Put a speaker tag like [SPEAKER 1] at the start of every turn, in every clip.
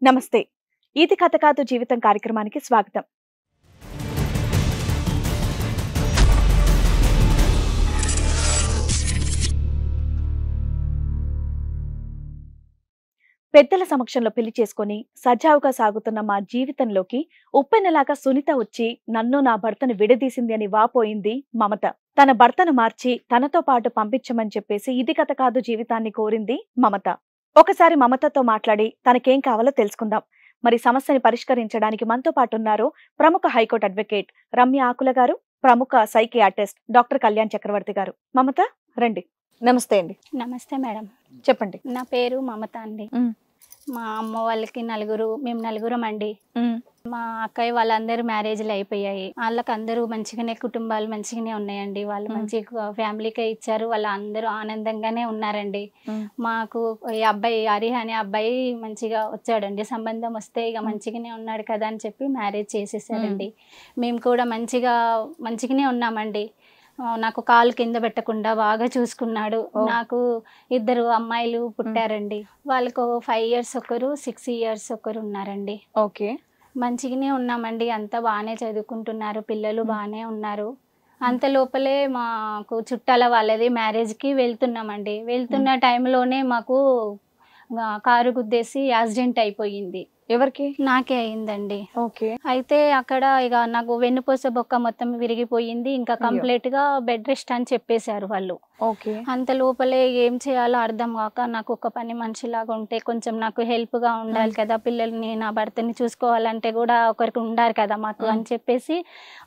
[SPEAKER 1] నమస్తే. ఈతి కథ కాదు జీవితం కార్యక్రమానికి స్వాగతం. పెద్దల సమక్షంలో పెళ్లి చేసుకుని సజావుగా సాగుతున్న మా జీవితంలోకి ఉప్పెనలాగా సునీత వచ్చి నన్ను నా భర్తను విడదీసింది అని వాపోయింది మమత. తన భర్తను మార్చి తనతో పాటు పంపించమని చెప్పేసి ఇది కథ కాదు జీవితాన్ని కోరింది మమత. ఒకసారి మమతతో మాట్లాడి తనకేం కావాలో తెలుసుకుందాం. మరి సమస్యని పరిష్కరించడానికి మనతో పాటు ఉన్నారు ప్రముఖ హైకోర్టు అడ్వకేట్ రమ్య ఆకుల గారు, ప్రముఖ సైకియాట్రిస్ట్ డాక్టర్ కళ్యాణ్ చక్రవర్తి గారు. మమత రండి. నమస్తే అండి.
[SPEAKER 2] నమస్తే మేడం.
[SPEAKER 1] చెప్పండి.
[SPEAKER 2] నా పేరు మమత అండి. మా అమ్మ వాళ్ళకి మేము నలుగురం అండి. మా అక్కయ్య వాళ్ళందరూ మ్యారేజ్లు అయిపోయాయి. వాళ్ళకి అందరూ మంచిగానే కుటుంబాలు మంచిగానే ఉన్నాయండి. వాళ్ళు మంచి ఫ్యామిలీకే ఇచ్చారు. వాళ్ళు అందరూ ఆనందంగానే ఉన్నారండి. మాకు ఈ అబ్బాయి హరి అనే అబ్బాయి మంచిగా వచ్చాడండి. సంబంధం వస్తే ఇక మంచిగానే ఉన్నాడు కదా అని చెప్పి మ్యారేజ్ చేసేసారండి. మేము కూడా మంచిగానే ఉన్నామండి. నాకు కాలు కింద పెట్టకుండా బాగా చూసుకున్నాడు. నాకు 2 అమ్మాయిలు పుట్టారండి. వాళ్ళకు 5 years ఒకరు, 6 years ఒకరు ఉన్నారండి.
[SPEAKER 1] ఓకే,
[SPEAKER 2] మంచిగానే ఉన్నామండి. అంతా బాగానే చదువుకుంటున్నారు, పిల్లలు బాగానే ఉన్నారు. అంత లోపలే మాకు చుట్టాల వాళ్ళది మ్యారేజ్కి వెళ్తున్నామండి. వెళ్తున్న టైంలోనే మాకు కారు గుద్దేసి యాక్సిడెంట్ అయిపోయింది.
[SPEAKER 1] ఎవరికి?
[SPEAKER 2] నాకే అయిందండి.
[SPEAKER 1] ఓకే.
[SPEAKER 2] అయితే అక్కడ ఇక నాకు వెన్నుపూస బొక్క మొత్తం విరిగిపోయింది. ఇంకా కంప్లీట్ గా బెడ్ రెస్ట్ అని చెప్పేశారు వాళ్ళు.
[SPEAKER 1] ఓకే.
[SPEAKER 2] అంత లోపలే ఏం చేయాలో అర్థం కాక నాకు ఒక పని మనిషిలాగా ఉంటే కొంచెం నాకు హెల్ప్ గా ఉండాలి కదా, పిల్లల్ని నా భర్తని చూసుకోవాలంటే కూడా ఒకరికి ఉండాలి కదా మాకు అని చెప్పేసి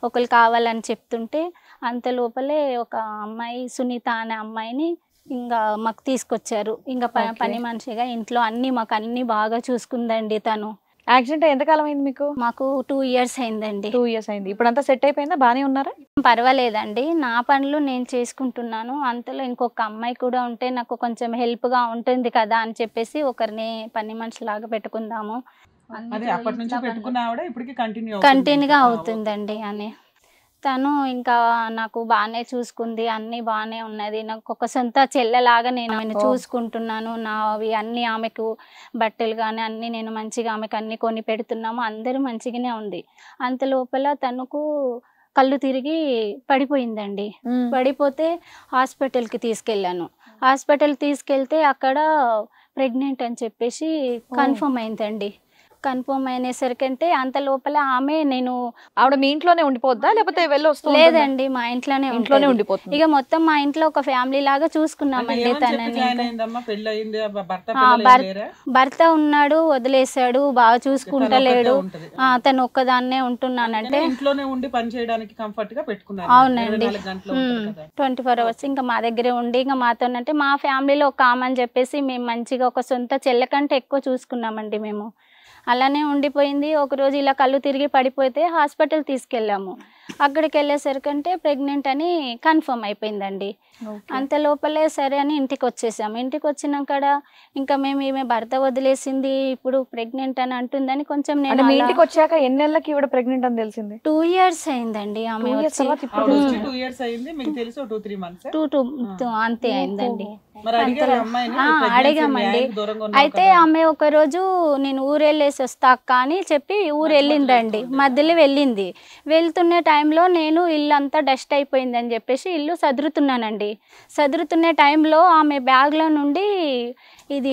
[SPEAKER 2] ఒకరు కావాలని చెప్తుంటే అంత లోపలే ఒక అమ్మాయి సునీత అనే అమ్మాయిని ఇంకా మాకు తీసుకొచ్చారు. ఇంకా పని మనిషిగా ఇంట్లో మాకు అన్ని బాగా చూసుకుందండి తను.
[SPEAKER 1] యాక్సిడెంట్ ఎంతకాలం అయింది మీకు?
[SPEAKER 2] మాకు 2 years అయిందండి.
[SPEAKER 1] 2 years అయింది. ఇప్పుడు అంతా సెట్ అయిపోయిందా? బానే ఉన్నారా?
[SPEAKER 2] పర్వాలేదండి. నా పనులు నేను చేసుకుంటున్నాను. అంతలో ఇంకొక అమ్మాయి కూడా ఉంటే నాకు కొంచెం హెల్ప్ గా ఉంటుంది కదా అని చెప్పేసి ఒకరిని పని మనిషిలాగా పెట్టుకుందాము. కంటిన్యూగా అవుతుందండి అని తను ఇంకా నాకు బాగానే చూసుకుంది. అన్ని బాగానే ఉన్నది. నాకు ఒక సొంత చెల్లెలాగా నేను ఆమెను చూసుకుంటున్నాను. నావి అన్ని ఆమెకు బట్టలు కానీ అన్ని నేను మంచిగా ఆమెకు అన్ని కొని పెడుతున్నాము. అందరూ మంచిగానే ఉంది. అంత లోపల తనకు కళ్ళు తిరిగి పడిపోయిందండి. పడిపోతే హాస్పిటల్కి తీసుకెళ్ళాను. హాస్పిటల్ తీసుకెళ్తే అక్కడ ప్రెగ్నెంట్ అని చెప్పేసి కన్ఫర్మ్ అయిందండి. కన్ఫర్మ్ అయినేసరికంటే అంత లోపల
[SPEAKER 1] ఆవిడ మీ ఇంట్లోనే ఉండిపోద్దా లేకపోతే
[SPEAKER 2] లేదండి, మా ఇంట్లోనే ఉండిపోతుంది. ఇక మొత్తం మా ఇంట్లో ఒక ఫ్యామిలీ లాగా చూసుకున్నామండి తనని. భర్త ఉన్నాడు, వదిలేసాడు, బాగా చూసుకుంటలేడు. తను ఒక్కదాన్నే ఉంటున్నానంటే అవునండి 24 hours ఇంకా మా దగ్గరే ఉండి ఇంకా మాతోనంటే మా ఫ్యామిలీలో ఒక ఆమె చెప్పేసి మేము మంచిగా ఒక సొంత చెల్లె కంటే ఎక్కువ చూసుకున్నామండి. మేము అలానే ఉండిపోయింది. ఒకరోజు ఇలా కళ్ళు తిరిగి పడిపోతే హాస్పిటల్ తీసుకెళ్ళాము. అక్కడికి వెళ్ళేసరికంటే ప్రెగ్నెంట్ అని కన్ఫర్మ్ అయిపోయిందండి. అంత లోపలే సరే అని ఇంటికి వచ్చేసాము. ఇంటికి వచ్చినాక ఇంకా మేము ఈమె భర్త వదిలేసింది, ఇప్పుడు ప్రెగ్నెంట్ అని అంటుందని కొంచెం నేను
[SPEAKER 1] ఇంటికి వచ్చాక ఎన్ని నెలలకి ఈవిడ ప్రెగ్నెంట్ అని తెలిసింది?
[SPEAKER 2] 2 years అయిందండి. ఆమె అంతే అయిందండి. అడిగామండి. అయితే ఆమె ఒక రోజు నేను ఊరెళ్ళేసి వస్తా అక్క అని చెప్పి ఊరు వెళ్ళిందండి. మధ్యలో వెళ్ళింది. వెళ్తున్న టైంలో నేను ఇల్లు అంతా డస్ట్ అయిపోయింది అని చెప్పేసి ఇల్లు సదురుతున్నానండి. సదురుతున్న టైంలో ఆమె బ్యాగ్లో నుండి ఇది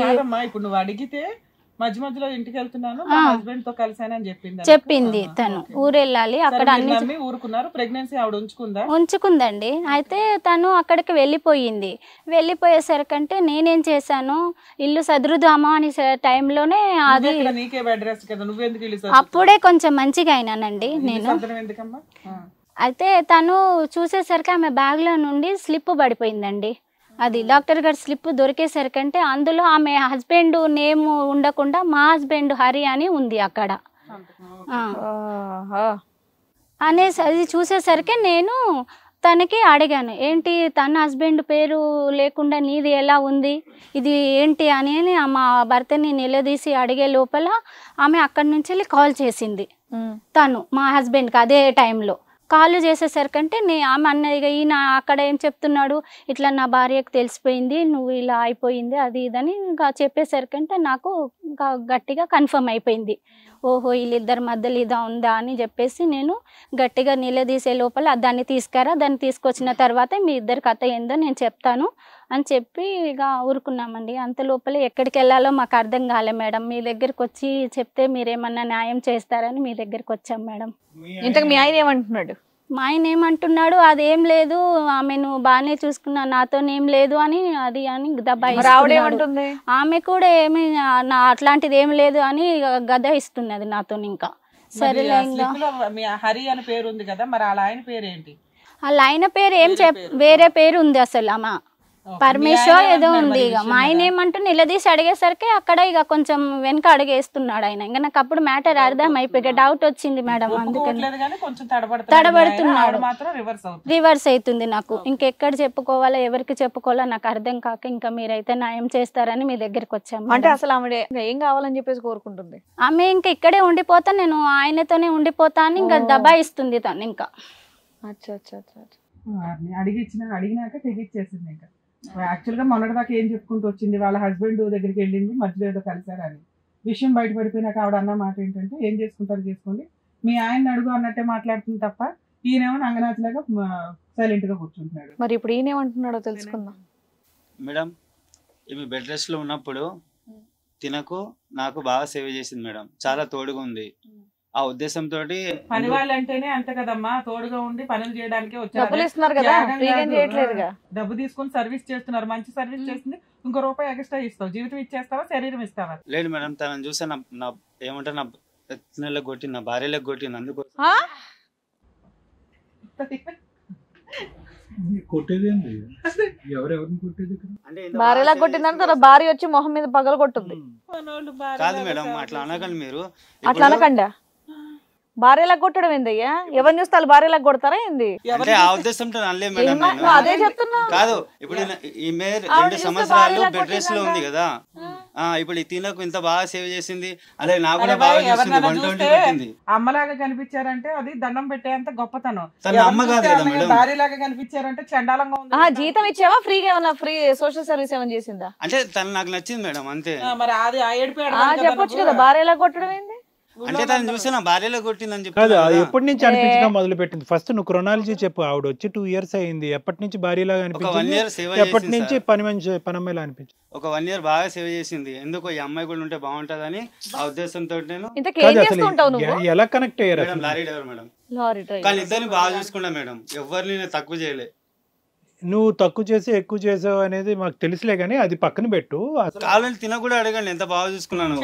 [SPEAKER 3] మధ్య మధ్యలో ఇంటికి వెళ్తున్నాను హస్బెండ్ తో కలిసానని
[SPEAKER 2] చెప్పింది. తను ఊరెళ్ళాలి అక్కడ అన్ని
[SPEAKER 3] ఊరుకున్నారు. ప్రెగ్నెన్సీ ఆవిడ
[SPEAKER 2] ఉంచుకుందండి. అయితే తను అక్కడికి వెళ్ళిపోయింది. వెళ్ళిపోయేసరికంటే నేనేం చేశాను, ఇల్లు సదురుదామా అని టైంలోనే అది అప్పుడే కొంచెం మంచిగా అయినానండి నేను. అయితే తను చూసేసరికి ఆమె బ్యాగ్లో నుండి స్లిప్ పడిపోయిందండి. అది డాక్టర్ గారు స్లిప్ దొరికేసరికంటే అందులో ఆమె హస్బెండ్ నేమ్ ఉండకుండా మా హస్బెండ్ హరి అని ఉంది అక్కడ అనేసి అది చూసేసరికి నేను తనకి అడిగాను, ఏంటి తన హస్బెండ్ పేరు లేకుండా నీది ఎలా ఉంది, ఇది ఏంటి అని మా భర్తని నిలదీసి అడిగే లోపల ఆమె అక్కడి నుంచి కాల్ చేసింది. తను మా హస్బెండ్కి అదే టైంలో కాల్ చేసేసరికంటే ఆమె అన్నది ఈయన అక్కడ ఏం చెప్తున్నాడు, ఇట్లా నా భార్యకు తెలిసిపోయింది, నువ్వు ఇలా అయిపోయింది అది ఇదని ఇంకా చెప్పేసరికంటే నాకు ఇంకా గట్టిగా కన్ఫర్మ్ అయిపోయింది. ఓహో వీళ్ళిద్దరి మధ్యలో ఇదా ఉందా అని చెప్పేసి నేను గట్టిగా నిలదీసే లోపల దాన్ని తీసుకురా, దాన్ని తీసుకొచ్చిన తర్వాత మీ ఇద్దరి కథ ఏందో నేను చెప్తాను అని చెప్పి ఇక ఊరుకున్నామండి. అంత లోపల ఎక్కడికి వెళ్ళాలో మాకు అర్థం కాలే మేడం. మీ దగ్గరికి వచ్చి చెప్తే మీరేమన్నా న్యాయం చేస్తారని మీ దగ్గరికి వచ్చాం మేడం.
[SPEAKER 1] ఇంతకు మీ ఆయన ఏమంటున్నాడు?
[SPEAKER 2] మా ఆయన ఏమంటున్నాడు, అదేం లేదు, ఆమె నువ్వు బాగానే చూసుకున్నా, నాతోనేం లేదు అని అది అని
[SPEAKER 1] దబాయిస్తున్నాడు.
[SPEAKER 2] ఆమె కూడా ఏమి అట్లాంటిది ఏం లేదు అని గద ఇస్తున్నది నాతో. ఇంకా సరేలే
[SPEAKER 3] మీ హరి అని పేరు ఉంది కదా, మరి వాళ్ళ ఆయన పేరేంటి?
[SPEAKER 2] వాళ్ళ ఆయన పేరు ఏం వేరే పేరు ఉంది అసలు, ఆమె పరమేశ్వర్ ఏదో ఉంది. ఇక మా ఆయన ఏమంటూ నిలదీసి అడిగేసరికి అక్కడ ఇక కొంచెం వెనక అడిగేస్తున్నాడు ఆయన. ఇంకా నాకు అప్పుడు మ్యాటర్ అర్థం అయిపోయి డౌట్ వచ్చింది మేడం, అందుకని తడబడుతున్నాడు, రివర్స్ అవుతుంది నాకు. ఇంకెక్కడ చెప్పుకోవాలో ఎవరికి చెప్పుకోవాలో నాకు అర్థం కాక ఇంకా మీరైతే న్యాయం చేస్తారని మీ దగ్గరికి వచ్చాము.
[SPEAKER 1] అంటే అసలు ఆమె ఏం కావాలని చెప్పేసి కోరుకుంటుంది?
[SPEAKER 2] ఆమె ఇంకా ఇక్కడే ఉండిపోతా, నేను ఆయనతోనే ఉండిపోతా అని ఇంకా దబాయిస్తుంది తను. ఇంకా
[SPEAKER 3] అడిగినాక తెగిచ్చేసింది. ఇంకా యాక్చువల్ గా మొన్నటిదాకా ఏం చెప్పుకుంటూ వచ్చింది, వాళ్ళ హస్బెండ్ దగ్గరికి వెళ్ళింది, మధ్యలో ఏదో కలిసారని విషయం బయటపడిపోయినాక ఆవిడ అన్న మాట ఏంటంటే, ఏం చేసుకుంటారు చేసుకోండి, మీ ఆయన అడుగు అన్నట్టే మాట్లాడుతుంది తప్ప ఈయనేమో నంగనాథలాగా సైలెంట్ గా కూర్చుంటున్నాడు.
[SPEAKER 1] మరి ఇప్పుడు ఈయనేమంటున్నాడో తెలుసుకుందాం.
[SPEAKER 4] మేడం ఈమె బెడ్ రెస్ట్ లో ఉన్నప్పుడు తినకు నాకు బాగా సేవ చేసింది మేడం, చాలా తోడుగా ఉంది. ఆ ఉద్దేశంతో
[SPEAKER 3] పని వాళ్ళు అంటేనే అంతే కదమ్మా, తోడుగా ఉండి పనులు చేయడానికి డబ్బు తీసుకుని సర్వీస్ చేస్తున్నారు, మంచి సర్వీస్ చేస్తుంది, ఇంకో రూపాయి ఎక్స్ట్రా ఇస్తావు, జీవితం ఇచ్చేస్తావా శరీరం ఇస్తావా? లేదు
[SPEAKER 4] మేడం, తనని చూసా నా ఏమంటారు, నా నెలకు కొట్టింది, నా భార్యలకు కొట్టింది. అందుకోసం
[SPEAKER 1] భార్యలా కొట్టిందంటే భార్య వచ్చి మొహం మీద పగల కొట్టుంది.
[SPEAKER 4] కాదు మేడం, అట్లా అనకండి మీరు,
[SPEAKER 1] అట్లా అనకండి. భార్యలా కొట్టడం ఏందయ్యా? ఎవరిని చూస్తే వాళ్ళు భార్యలా కొడతారా ఏంది?
[SPEAKER 4] అంటే ఆ ఉద్దేశంతో అనలే మేడం,
[SPEAKER 1] అదే చెప్తున్నా.
[SPEAKER 4] కాదు ఇప్పుడు ఈమె 2 సంవత్సరాలు బెడ్ రెస్ట్ లో ఉంది కదా, ఇప్పుడు ఈ తినకు ఇంత బాగా సేవ్ చేసింది, అలాగే నాకు కూడా బాగా చేసింది, 120 పెట్టింది.
[SPEAKER 3] అమ్మలాగా కనిపించారంటే అది దండం పెట్టేంత గొప్పతనం.
[SPEAKER 4] తన అమ్మ కాదు కదా మేడం,
[SPEAKER 3] భార్యలాగా కనిపించారంటే చండాలంగా ఉంది.
[SPEAKER 1] జీతం ఇచ్చావా? ఫ్రీగా ఏమన్నా ఫ్రీ సోషల్ సర్వీస్ ఏమైనా చేసిందా?
[SPEAKER 4] అంటే తను నాకు నచ్చింది మేడం అంతే.
[SPEAKER 3] మరి అది
[SPEAKER 1] చెప్పొచ్చు కదా, భార్యలా కొట్టడం ఏంది?
[SPEAKER 4] అంటే తను చూసి నా భార్యలో కొట్టిందని చెప్పి.
[SPEAKER 5] ఎప్పటి నుంచి అనిపించడం మొదలు పెట్టింది? ఫస్ట్ నువ్వు క్రొనాలజీ చెప్పు. ఆవిడ వచ్చి 2 years అయింది, ఎప్పటి నుంచి భార్యలాగా అనిపించింది, ఎప్పటి నుంచి పనమ్మలా అనిపించింది?
[SPEAKER 4] ఒక 1 year బాగా సేవ చేసింది. ఎందుకో ఈ అమ్మాయి కూడా ఉంటే బాగుంటదని ఆ ఉద్దేశంతో నేను.
[SPEAKER 5] ఎలా కనెక్ట్ అయ్యారు?
[SPEAKER 4] లారీ డ్రైవర్ మేడం, కానీ ఇద్దరిని బాగా చూసుకున్నా మేడం, ఎవరిని నేను తక్కువ చేయలే.
[SPEAKER 5] నువ్వు తక్కువ చేసి ఎక్కువ చేసావు అనేది మాకు తెలుసులే, కానీ అది పక్కన పెట్టు.
[SPEAKER 4] కావాలని తిన కూడా అడగండి, ఎంత బాగా చూసుకున్నాను.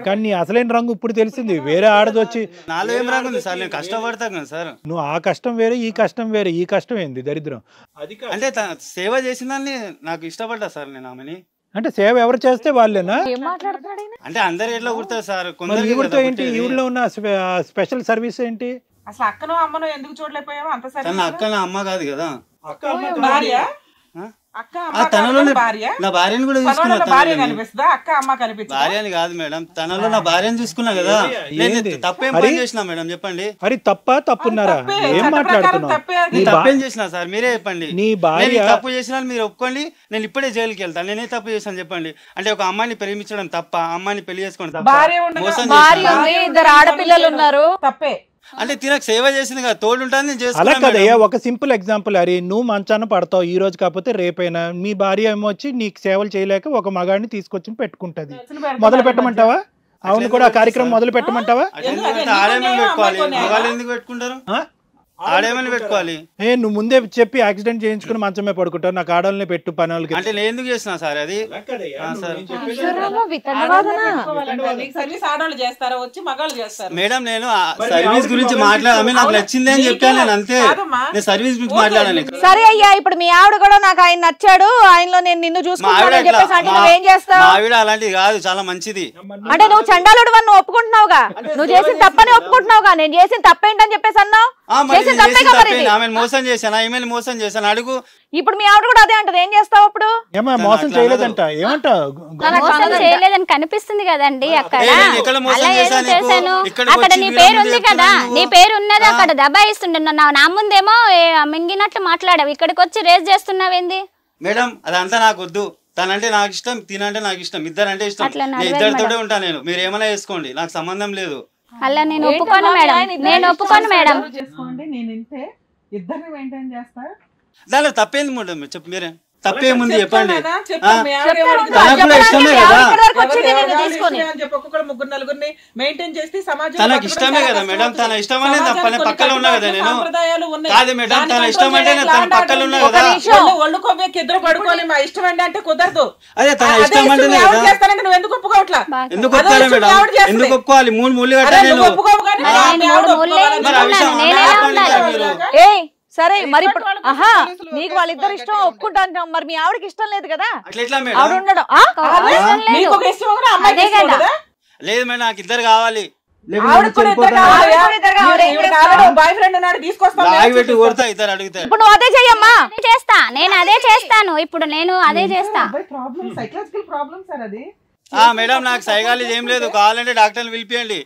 [SPEAKER 5] కానీ అసలైన రంగు ఇప్పుడు తెలిసింది. వేరే ఆడది వచ్చి
[SPEAKER 4] నాలో ఏం రంగు ఉంది సార్, నేను కష్టపడతాను కదా సార్.
[SPEAKER 5] నువ్వు ఆ కష్టం వేరే, ఈ కష్టం వేరే. ఈ కష్టం ఏంది? దరిద్రం.
[SPEAKER 4] అంటే సేవ చేసిందని నాకు ఇష్టపడ్డా సార్ నేను ఆమెని.
[SPEAKER 5] అంటే సేవ ఎవరు చేస్తే వాళ్ళేనా?
[SPEAKER 4] అంటే అందరు ఎట్లా కుడతారు సార్?
[SPEAKER 5] ఈవిడతో ఏంటి? ఈవిడలో ఉన్న స్పెషల్ సర్వీస్ ఏంటి?
[SPEAKER 3] అసలు అక్కనో అమ్మనో ఎందుకు చూడలేకపోయావా? అంత
[SPEAKER 4] సరే అక్క నా అమ్మ కాదు కదా,
[SPEAKER 3] భార్య.
[SPEAKER 4] నా భార్యను కూడా చూసుకున్నా.
[SPEAKER 3] భార్యని
[SPEAKER 4] కాదు మేడం, తనలో నా భార్యను చూసుకున్నా కదా. తప్పేం పని చేసినా మేడం చెప్పండి?
[SPEAKER 5] అది తప్పున్నారా? ఏం మాట్లాడుతున్నావు?
[SPEAKER 4] తప్పేం చేసినా సార్ మీరే చెప్పండి. నీ భార్య తప్పు చేసినా మీరు ఒప్పుకోండి, నేను ఇప్పుడే జైలుకి వెళ్తాను. నేనే తప్పు చేశాను చెప్పండి. అంటే ఒక అమ్మాయిని ప్రేమించడం తప్ప, అమ్మాయిని పెళ్లి చేసుకోవడం తప్ప, మోసం
[SPEAKER 1] ఆడపిల్లలు ఉన్నారు
[SPEAKER 3] తప్పే.
[SPEAKER 4] అంటే తినకు సేవ చేసింది కదా, తోడు ఉంటుంది.
[SPEAKER 5] అలా కదయ్యా, ఒక సింపుల్ ఎగ్జాంపుల్. అరే నువ్వు మంచాన పడతావు ఈ రోజు కాకపోతే రేపైనా, మీ భార్య ఏమో వచ్చి నీకు సేవలు చేయలేక ఒక మగాడిని తీసుకొచ్చి పెట్టుకుంటది. మొదలు పెట్టమంటావా? అవును కూడా కార్యక్రమం మొదలు పెట్టమంటావా?
[SPEAKER 4] ఎందుకు పెట్టుకుంటారు? ఆడేమని పెట్టుకోవాలి?
[SPEAKER 5] నువ్వు ముందే చెప్పి యాక్సిడెంట్ చేయించుకుని మంచమే పడుకుంటావు, నాకు ఆడవాళ్ళని పెట్టు పని వాళ్ళకి.
[SPEAKER 4] అంటే నేను ఎందుకు చేస్తున్నా సార్ అది? మేడం నేను సర్వీస్ గురించి మాట్లాడాలి, నాకు నచ్చింది అని చెప్పాను నేను, అంతే. నేను సర్వీస్ గురించి మాట్లాడాలి.
[SPEAKER 1] సరే అయ్యా, ఇప్పుడు మీ ఆవిడ కూడా నాకు ఆయన నచ్చాడు, ఆయనలో నేను నిన్ను చూసుకుంటానని చెప్పేసి అంటే నువ్వేం చేస్తావు?
[SPEAKER 4] ఆవిడ అలాంటిది కాదు, చాలా మంచిది.
[SPEAKER 1] అంటే నువ్వు చండాలుడు అని ఒప్పుకుంటున్నావుగా, నువ్వు చేసిన తప్పని ఒప్పుకుంటున్నావుగా. నేను చేసిన తప్పేంటని చెప్పేసి అన్నావు, చేసిన చేసిన తప్పే కదా మరి ఇది.
[SPEAKER 4] ఆమెను మోసం చేశాను, ఈమెను మోసం చేశాను అడుగు.
[SPEAKER 1] ఇప్పుడు మీ ఆవిడ కూడా అదే అంటది, ఏం చేస్తావు అప్పుడు?
[SPEAKER 5] ఏమా మోసం చేయలేదంట, ఏమంటావు?
[SPEAKER 2] మోసం చేయలేదని కనిపిస్తుంది కదండి అక్కడ.
[SPEAKER 4] నేను ఎక్కడ మోసం
[SPEAKER 2] అలా ఏదో
[SPEAKER 4] చేశాను నీకు?
[SPEAKER 2] చేశాను,
[SPEAKER 4] ఇక్కడికి
[SPEAKER 2] అక్కడ
[SPEAKER 4] వచ్చి
[SPEAKER 2] నీ
[SPEAKER 4] వీళ్ళ
[SPEAKER 2] పేరు
[SPEAKER 4] ముందు
[SPEAKER 2] ఉంది కదా,
[SPEAKER 4] చెప్తున్నావు.
[SPEAKER 2] నీ పేరు ఉన్నది అక్కడ దబాయిస్తుండే. నా ముందేమో మింగినట్లు మాట్లాడావు, ఇక్కడికి వచ్చి రేస్ చేస్తున్నావేంది?
[SPEAKER 4] మేడం అదంతా నాకు వద్దు. తనంటే నాకు ఇష్టం, తినంటే నాకు ఇష్టం, ఇద్దరంటే ఇష్టం.
[SPEAKER 2] అట్లా
[SPEAKER 4] నేను
[SPEAKER 2] నడవదు
[SPEAKER 4] ఇద్దరితోనే ఉంటా. నేను మీరు ఏమైనా చేసుకోండి, నాకు సంబంధం లేదు.
[SPEAKER 2] అలా నేను ఒప్పుకోను మేడం, నేను ఒప్పుకోను మేడం.
[SPEAKER 3] చేసుకోండి, నేను ఇంతే ఇద్దరిని మెయింటైన్ చేస్తా.
[SPEAKER 4] దానిలో తప్పేంది మేడం? చెప్పు మీరే, తప్పేముంది చెప్పండి. తనకి ఇష్టమే కదా మేడం, తన ఇష్టం అనేది పక్కన ఉన్నా కదా నేను. కాదు మేడం, తన ఇష్టం అంటే తన పక్కన ఉన్నా కదా.
[SPEAKER 3] ఒళ్ళు కొవ్వెక్కి ఇద్దరు పడుకొని మా ఇష్టం అంటే కుదరదు.
[SPEAKER 4] అదే తన ఇష్టం అంటేనే కదా.
[SPEAKER 3] నువ్వు ఎందుకు ఒప్పుకోవట్లా?
[SPEAKER 4] ఎందుకు ఒప్పుకోవాలి మేడం? ఎందుకు ఒప్పుకోవాలి? 3 మూలు కట్టా నేను.
[SPEAKER 1] సరే మరి ఇప్పుడు నీకు వాళ్ళిద్దరు ఇష్టం ఒప్పుకుంటా, మరి మీ ఆవిడకి ఇష్టం లేదు కదా?
[SPEAKER 4] అట్లా
[SPEAKER 1] ఆవిడ ఉండడం
[SPEAKER 4] లేదు మేడం, నాకు ఇద్దరు కావాలి.
[SPEAKER 1] ఇప్పుడు నువ్వు అదే చెయ్యమ్మా.
[SPEAKER 2] చేస్తా, నేను అదే చేస్తాను. ఇప్పుడు నేను అదే చేస్తా.
[SPEAKER 4] మేడం నాకు సైకాలజీ ఏం లేదు, కావాలంటే డాక్టర్ని పిలిపియండి.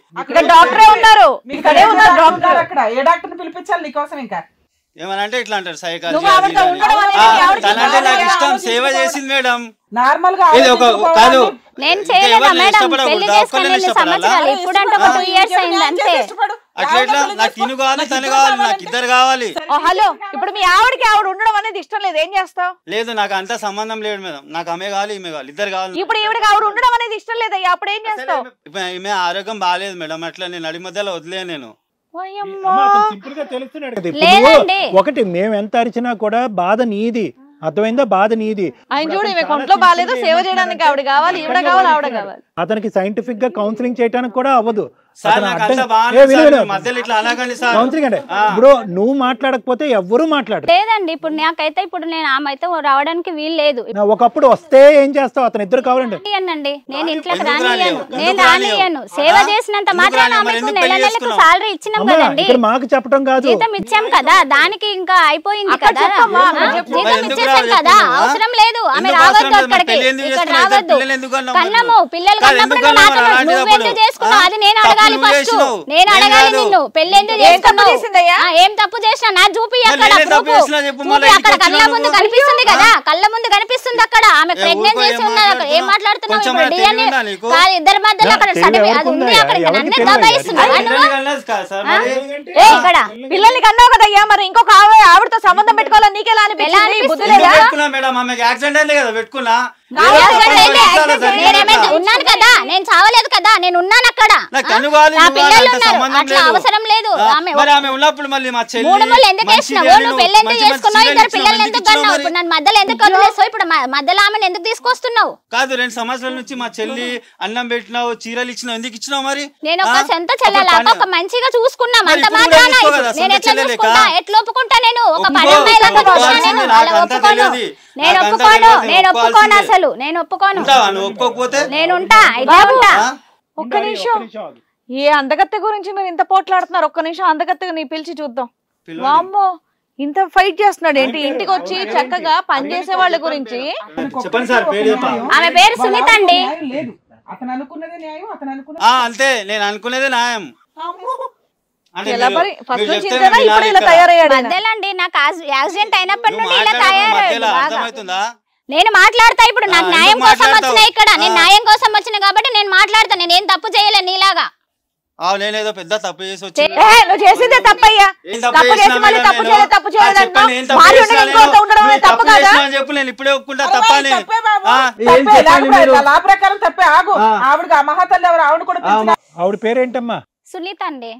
[SPEAKER 1] డాక్టరే ఉన్నారు,
[SPEAKER 3] అక్కడ ఏ డాక్టర్ పిలిపించాలి నీకోసం? ఇంకా
[SPEAKER 4] ఏమనంటే ఇట్లా అంటారు సైకాలజీ.
[SPEAKER 1] తనంటే
[SPEAKER 4] నాకు ఇష్టం, సేవ చేసింది మేడం.
[SPEAKER 3] నార్మల్ గా
[SPEAKER 4] కాదు,
[SPEAKER 2] నేను చేయలేదా మేడం? పెళ్లి చేసుకుని 2 సంవత్సరాలు, ఇప్పుడంటే ఒక 2 ఇయర్స్ అయింది అంతే.
[SPEAKER 4] అట్లా ఎట్లా? నాకు తిను కావాలి, తను కావాలి, నాకు ఇద్దరు కావాలి.
[SPEAKER 1] హలో, ఇప్పుడు మీ ఆవిడకి ఆవిడ ఉండడం అనేది ఇష్టం లేదు, ఏం చేస్తావు?
[SPEAKER 4] లేదు, నాకు అంత సంబంధం లేదు మేడం. నాకు ఆమె కావాలి, ఈమె కావాలి, ఇద్దరు కావాలి.
[SPEAKER 1] ఇప్పుడు ఈవిడకి ఆవిడ ఉండడం అనేది ఇష్టం లేదయ్యా, అప్పుడు ఏం చేస్తావు?
[SPEAKER 4] ఈమె ఆరోగ్యం బాగాలేదు మేడం, అట్లా నేను నడి మధ్యలో వదిలే. నేను
[SPEAKER 5] సింపుల్ గా తెలుస్తున్నాడు కదా. ఇప్పుడు ఒకటి, మేము ఎంత అరిచినా కూడా బాధ నీది, అర్థమైందా? బాధ నీది.
[SPEAKER 1] ఆయన చూడు, ఈమె కొంట్లో బాగాలేదు, సేవ చేయడానికి ఆవిడ కావాలి, ఈవిడ కావాలి, ఆవిడ కావాలి.
[SPEAKER 5] అతనికి సైంటిఫిక్ గా కౌన్సిలింగ్ చేయడానికి కూడా అవ్వదు.
[SPEAKER 4] కౌన్సిలింగ్
[SPEAKER 5] అంటే ఇప్పుడు నువ్వు మాట్లాడకపోతే ఎవ్వరూ మాట్లాడరు.
[SPEAKER 2] లేదండి, ఇప్పుడు నాకైతే ఇప్పుడు నేను ఆమె అయితే రావడానికి వీలు లేదు.
[SPEAKER 5] ఒకప్పుడు వస్తే ఏం చేస్తావు? అతను ఇద్దరు కావాలండి.
[SPEAKER 2] నేను ఇంట్లోకి రానియను, నేను రానియను. సేవ చేసినంత మాత్రాన ఆమెకు నెలకు సాలరీ ఇచ్చినాం కదండి.
[SPEAKER 5] మాకు చెప్పడం కాదు,
[SPEAKER 2] జీతం ఇచ్చాం కదా, దానికి ఇంకా అయిపోయింది కదా. జీతం ఇచ్చేసాం కదా, అవసరం లేదు. ఆమె రావద్దు అక్కడికి, ఇక్కడ రావద్దు. కన్నము పిల్లలు కన్నప్పుడు నువ్వెందుకు చేసుకున్నావు? అది నేను అడగాలి ఫస్ట్, నేను అడగాలి నిన్ను. పెళ్లి ఎందుకు చేసుకున్నావు? ఏం తప్పు చేసినా నాకు చూపి, అక్కడ అక్కడ కళ్ళ ముందు కనిపిస్తుంది కదా, కళ్ళ ముందు కనిపిస్తుంది అక్కడ. ఆమె ప్రెగ్నెంట్ చేసి ఉన్నది అక్కడ. ఏం మాట్లాడుతున్నావు? ఇప్పుడు డిఎన్ఏ కాదు, ఇద్దరి మధ్యలో అక్కడ సర్టిఫికేట్ అది ఉంది అక్కడ. నన్ను దబాయిస్తున్నావు ఇక్కడ.
[SPEAKER 1] పిల్లల్ని కన్నావు కదయ్యా, మరి ఇంకొక ఆవిడతో సంబంధం పెట్టుకోవాలని నీకెలా అనిపిస్తుంది?
[SPEAKER 2] ఉన్నాను కదా, నేను చావలేదు కదా, నేను ఉన్నాను అక్కడ. పిల్లలు ఉన్నారు, అట్లా అవసరం లేదు.
[SPEAKER 4] ఉన్నప్పుడు మళ్ళీ మా చెల్లి
[SPEAKER 2] 3 మూలు ఎందుకు వేసినావు? నువ్వు పెళ్లి ఎందుకు చేసుకున్నావు? 2 పిల్లల్ని ఎందుకు కన్నావు? ఇప్పుడు నన్ను మధ్యలో ఎందుకు వదిలేసావు? ఇప్పుడు మధ్యలో ఆమెను ఎందుకు తీసుకొస్తున్నావు?
[SPEAKER 4] కాదు, 2 సంవత్సరాల నుంచి మా చెల్లి అన్నం పెట్టినావు, చీరలు ఇచ్చినావు, ఎందుకు ఇచ్చినావు? మరి
[SPEAKER 2] నేను ఒక సొంత చెల్లెలా ఒక మంచిగా చూసుకున్నాం అంత మాత్రాన. నేను ఎట్లా చూసుకుంటా? ఎట్లా ఒప్పుకుంటా? నేను ఒక పరమైలాగా చూసా. నేను అలా ఒప్పుకోను, నేను ఒప్పుకోను, నేను ఒప్పుకోను, అసలు నేను ఒప్పుకోను. నేను ఉంటా, ఇట్లా ఉంటా.
[SPEAKER 1] ఒక్క నిమిషం, ఏ అందగత్తె గురించి మీరు ఇంత పోట్లాడుతున్నారు? ఒక్క నిమిషం అందగత్తె నీ పిలిచి చూద్దాం. వామ్మో, ఇంత ఫైట్ చేస్తున్నాడు ఏంటి? ఇంటికి వచ్చి చక్కగా పనిచేసే వాళ్ళ గురించి.
[SPEAKER 2] ఆమె పేరు సునీత అండి.
[SPEAKER 4] అంతే, నేను అనుకునేదే న్యాయం.
[SPEAKER 2] మధ్యలండి నాకు యాక్సిడెంట్ అయినప్పటి నుండి ఇలా తయారవుతుందా? నేను మాట్లాడతా ఇప్పుడు. నాకు న్యాయం కోసం వచ్చిన ఇక్కడ, నేను న్యాయం కోసం వచ్చిన కాబట్టి నేను మాట్లాడతా. నేను ఏం తప్పు చేయలేదు నీలాగా.
[SPEAKER 4] నేనేదో పెద్ద తప్పు చేసి వచ్చి
[SPEAKER 1] నువ్వు చేసిందే తప్పయ్యా.
[SPEAKER 4] చెప్పు, నేను ఇప్పుడే ఒప్పుకుంటా తప్పని.
[SPEAKER 3] ప్రకారం తప్పే. ఆగు, ఆవిడ మహాతల్లి ఎవరు? ఆవిడ కూడా
[SPEAKER 5] ఆవిడ పేరేంటమ్మా?
[SPEAKER 2] సునీత అండి.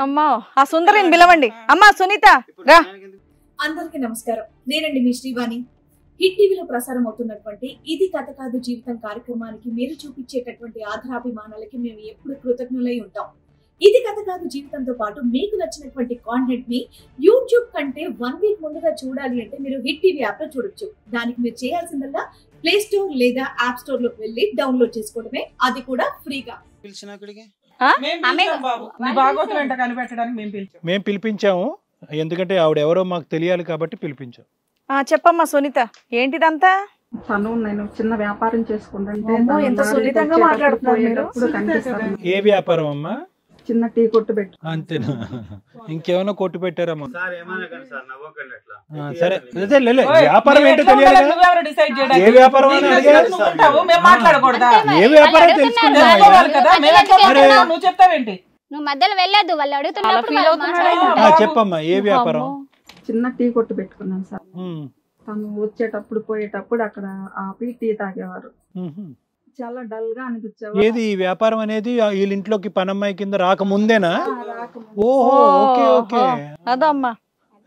[SPEAKER 1] అమ్మా, ఆ సుందరిని పిలవండి. అమ్మా సునీత రా.
[SPEAKER 6] అందరికీ నమస్కారం, నేనండి మీ శ్రీవాణి. హిట్ టీవీలో ప్రసారం అవుతున్నటువంటి ఇది కథ కాదు జీవితం కార్యక్రమానికి మీరు చూపించేటటువంటి ఆధారాభిమానాలకి మేము ఎప్పుడు కృతజ్ఞులై ఉంటాం. ఇది కథ కాదు జీవితంతో పాటు మీకు నచ్చినటువంటి కాంటెంట్ ని యూట్యూబ్ కంటే 1 వీక్ ముందుగా చూడాలి అంటే మీరు హిట్ టీవీ యాప్ లో చూడొచ్చు. దానికి మీరు చేయాల్సిందల్లా ప్లే స్టోర్ లేదా యాప్ స్టోర్ లోకి వెళ్ళి డౌన్లోడ్ చేసుకోవడమే, అది కూడా ఫ్రీగా.
[SPEAKER 5] మేము పిలిపించాము. ఎందుకంటే ఆవిడ ఎవరో మాకు తెలియాలి కాబట్టి పిలిపించాం.
[SPEAKER 1] చెప్పమ్మా సునీత, ఏంటిదంతా?
[SPEAKER 7] తను నేను చిన్న వ్యాపారం చేసుకుంటుంటే
[SPEAKER 1] అమ్మో, ఎంత సున్నితంగా మాట్లాడుతున్నారు మీరు.
[SPEAKER 7] కనిపిస్తాను.
[SPEAKER 5] ఏ వ్యాపారం అమ్మా?
[SPEAKER 7] చిన్న టీ కొట్టు పెట్టు.
[SPEAKER 5] అంతేనా? ఇంకేమైనా కొట్టు పెట్టారమ్మా?
[SPEAKER 4] సార్ ఏమనకండి సార్, నవ్వకండి అట్లా.
[SPEAKER 5] సరే అదే లే, వ్యాపారం ఏంటో తెలియాలి. ఏ వ్యాపారం అని అడిగారు?
[SPEAKER 3] మాట్లాడకూడదా?
[SPEAKER 5] ఏ వ్యాపారం తెలుసుకుంటారు
[SPEAKER 3] కదా, నువ్వు చెప్తావేంటి?
[SPEAKER 2] నువ్వు మధ్యలో వెళ్ళొద్దు, వాళ్ళు అడుగుతున్నప్పుడు.
[SPEAKER 5] చెప్పమ్మా, ఏ వ్యాపారం?
[SPEAKER 7] చిన్న టీ కొట్టు పెట్టుకున్నాను సార్. తను వచ్చేటప్పుడు పోయేటప్పుడు అక్కడ ఆపి టీ తాగేవారు. చాలా డల్ గా అనిపించేవారు.
[SPEAKER 5] ఏది ఈ వ్యాపారం అనేది వీళ్ళ ఇంట్లోకి పనమ్మాయి కింద రాకముందేనా? ఓహో, ఓకే ఓకే,
[SPEAKER 1] అదమ్మా.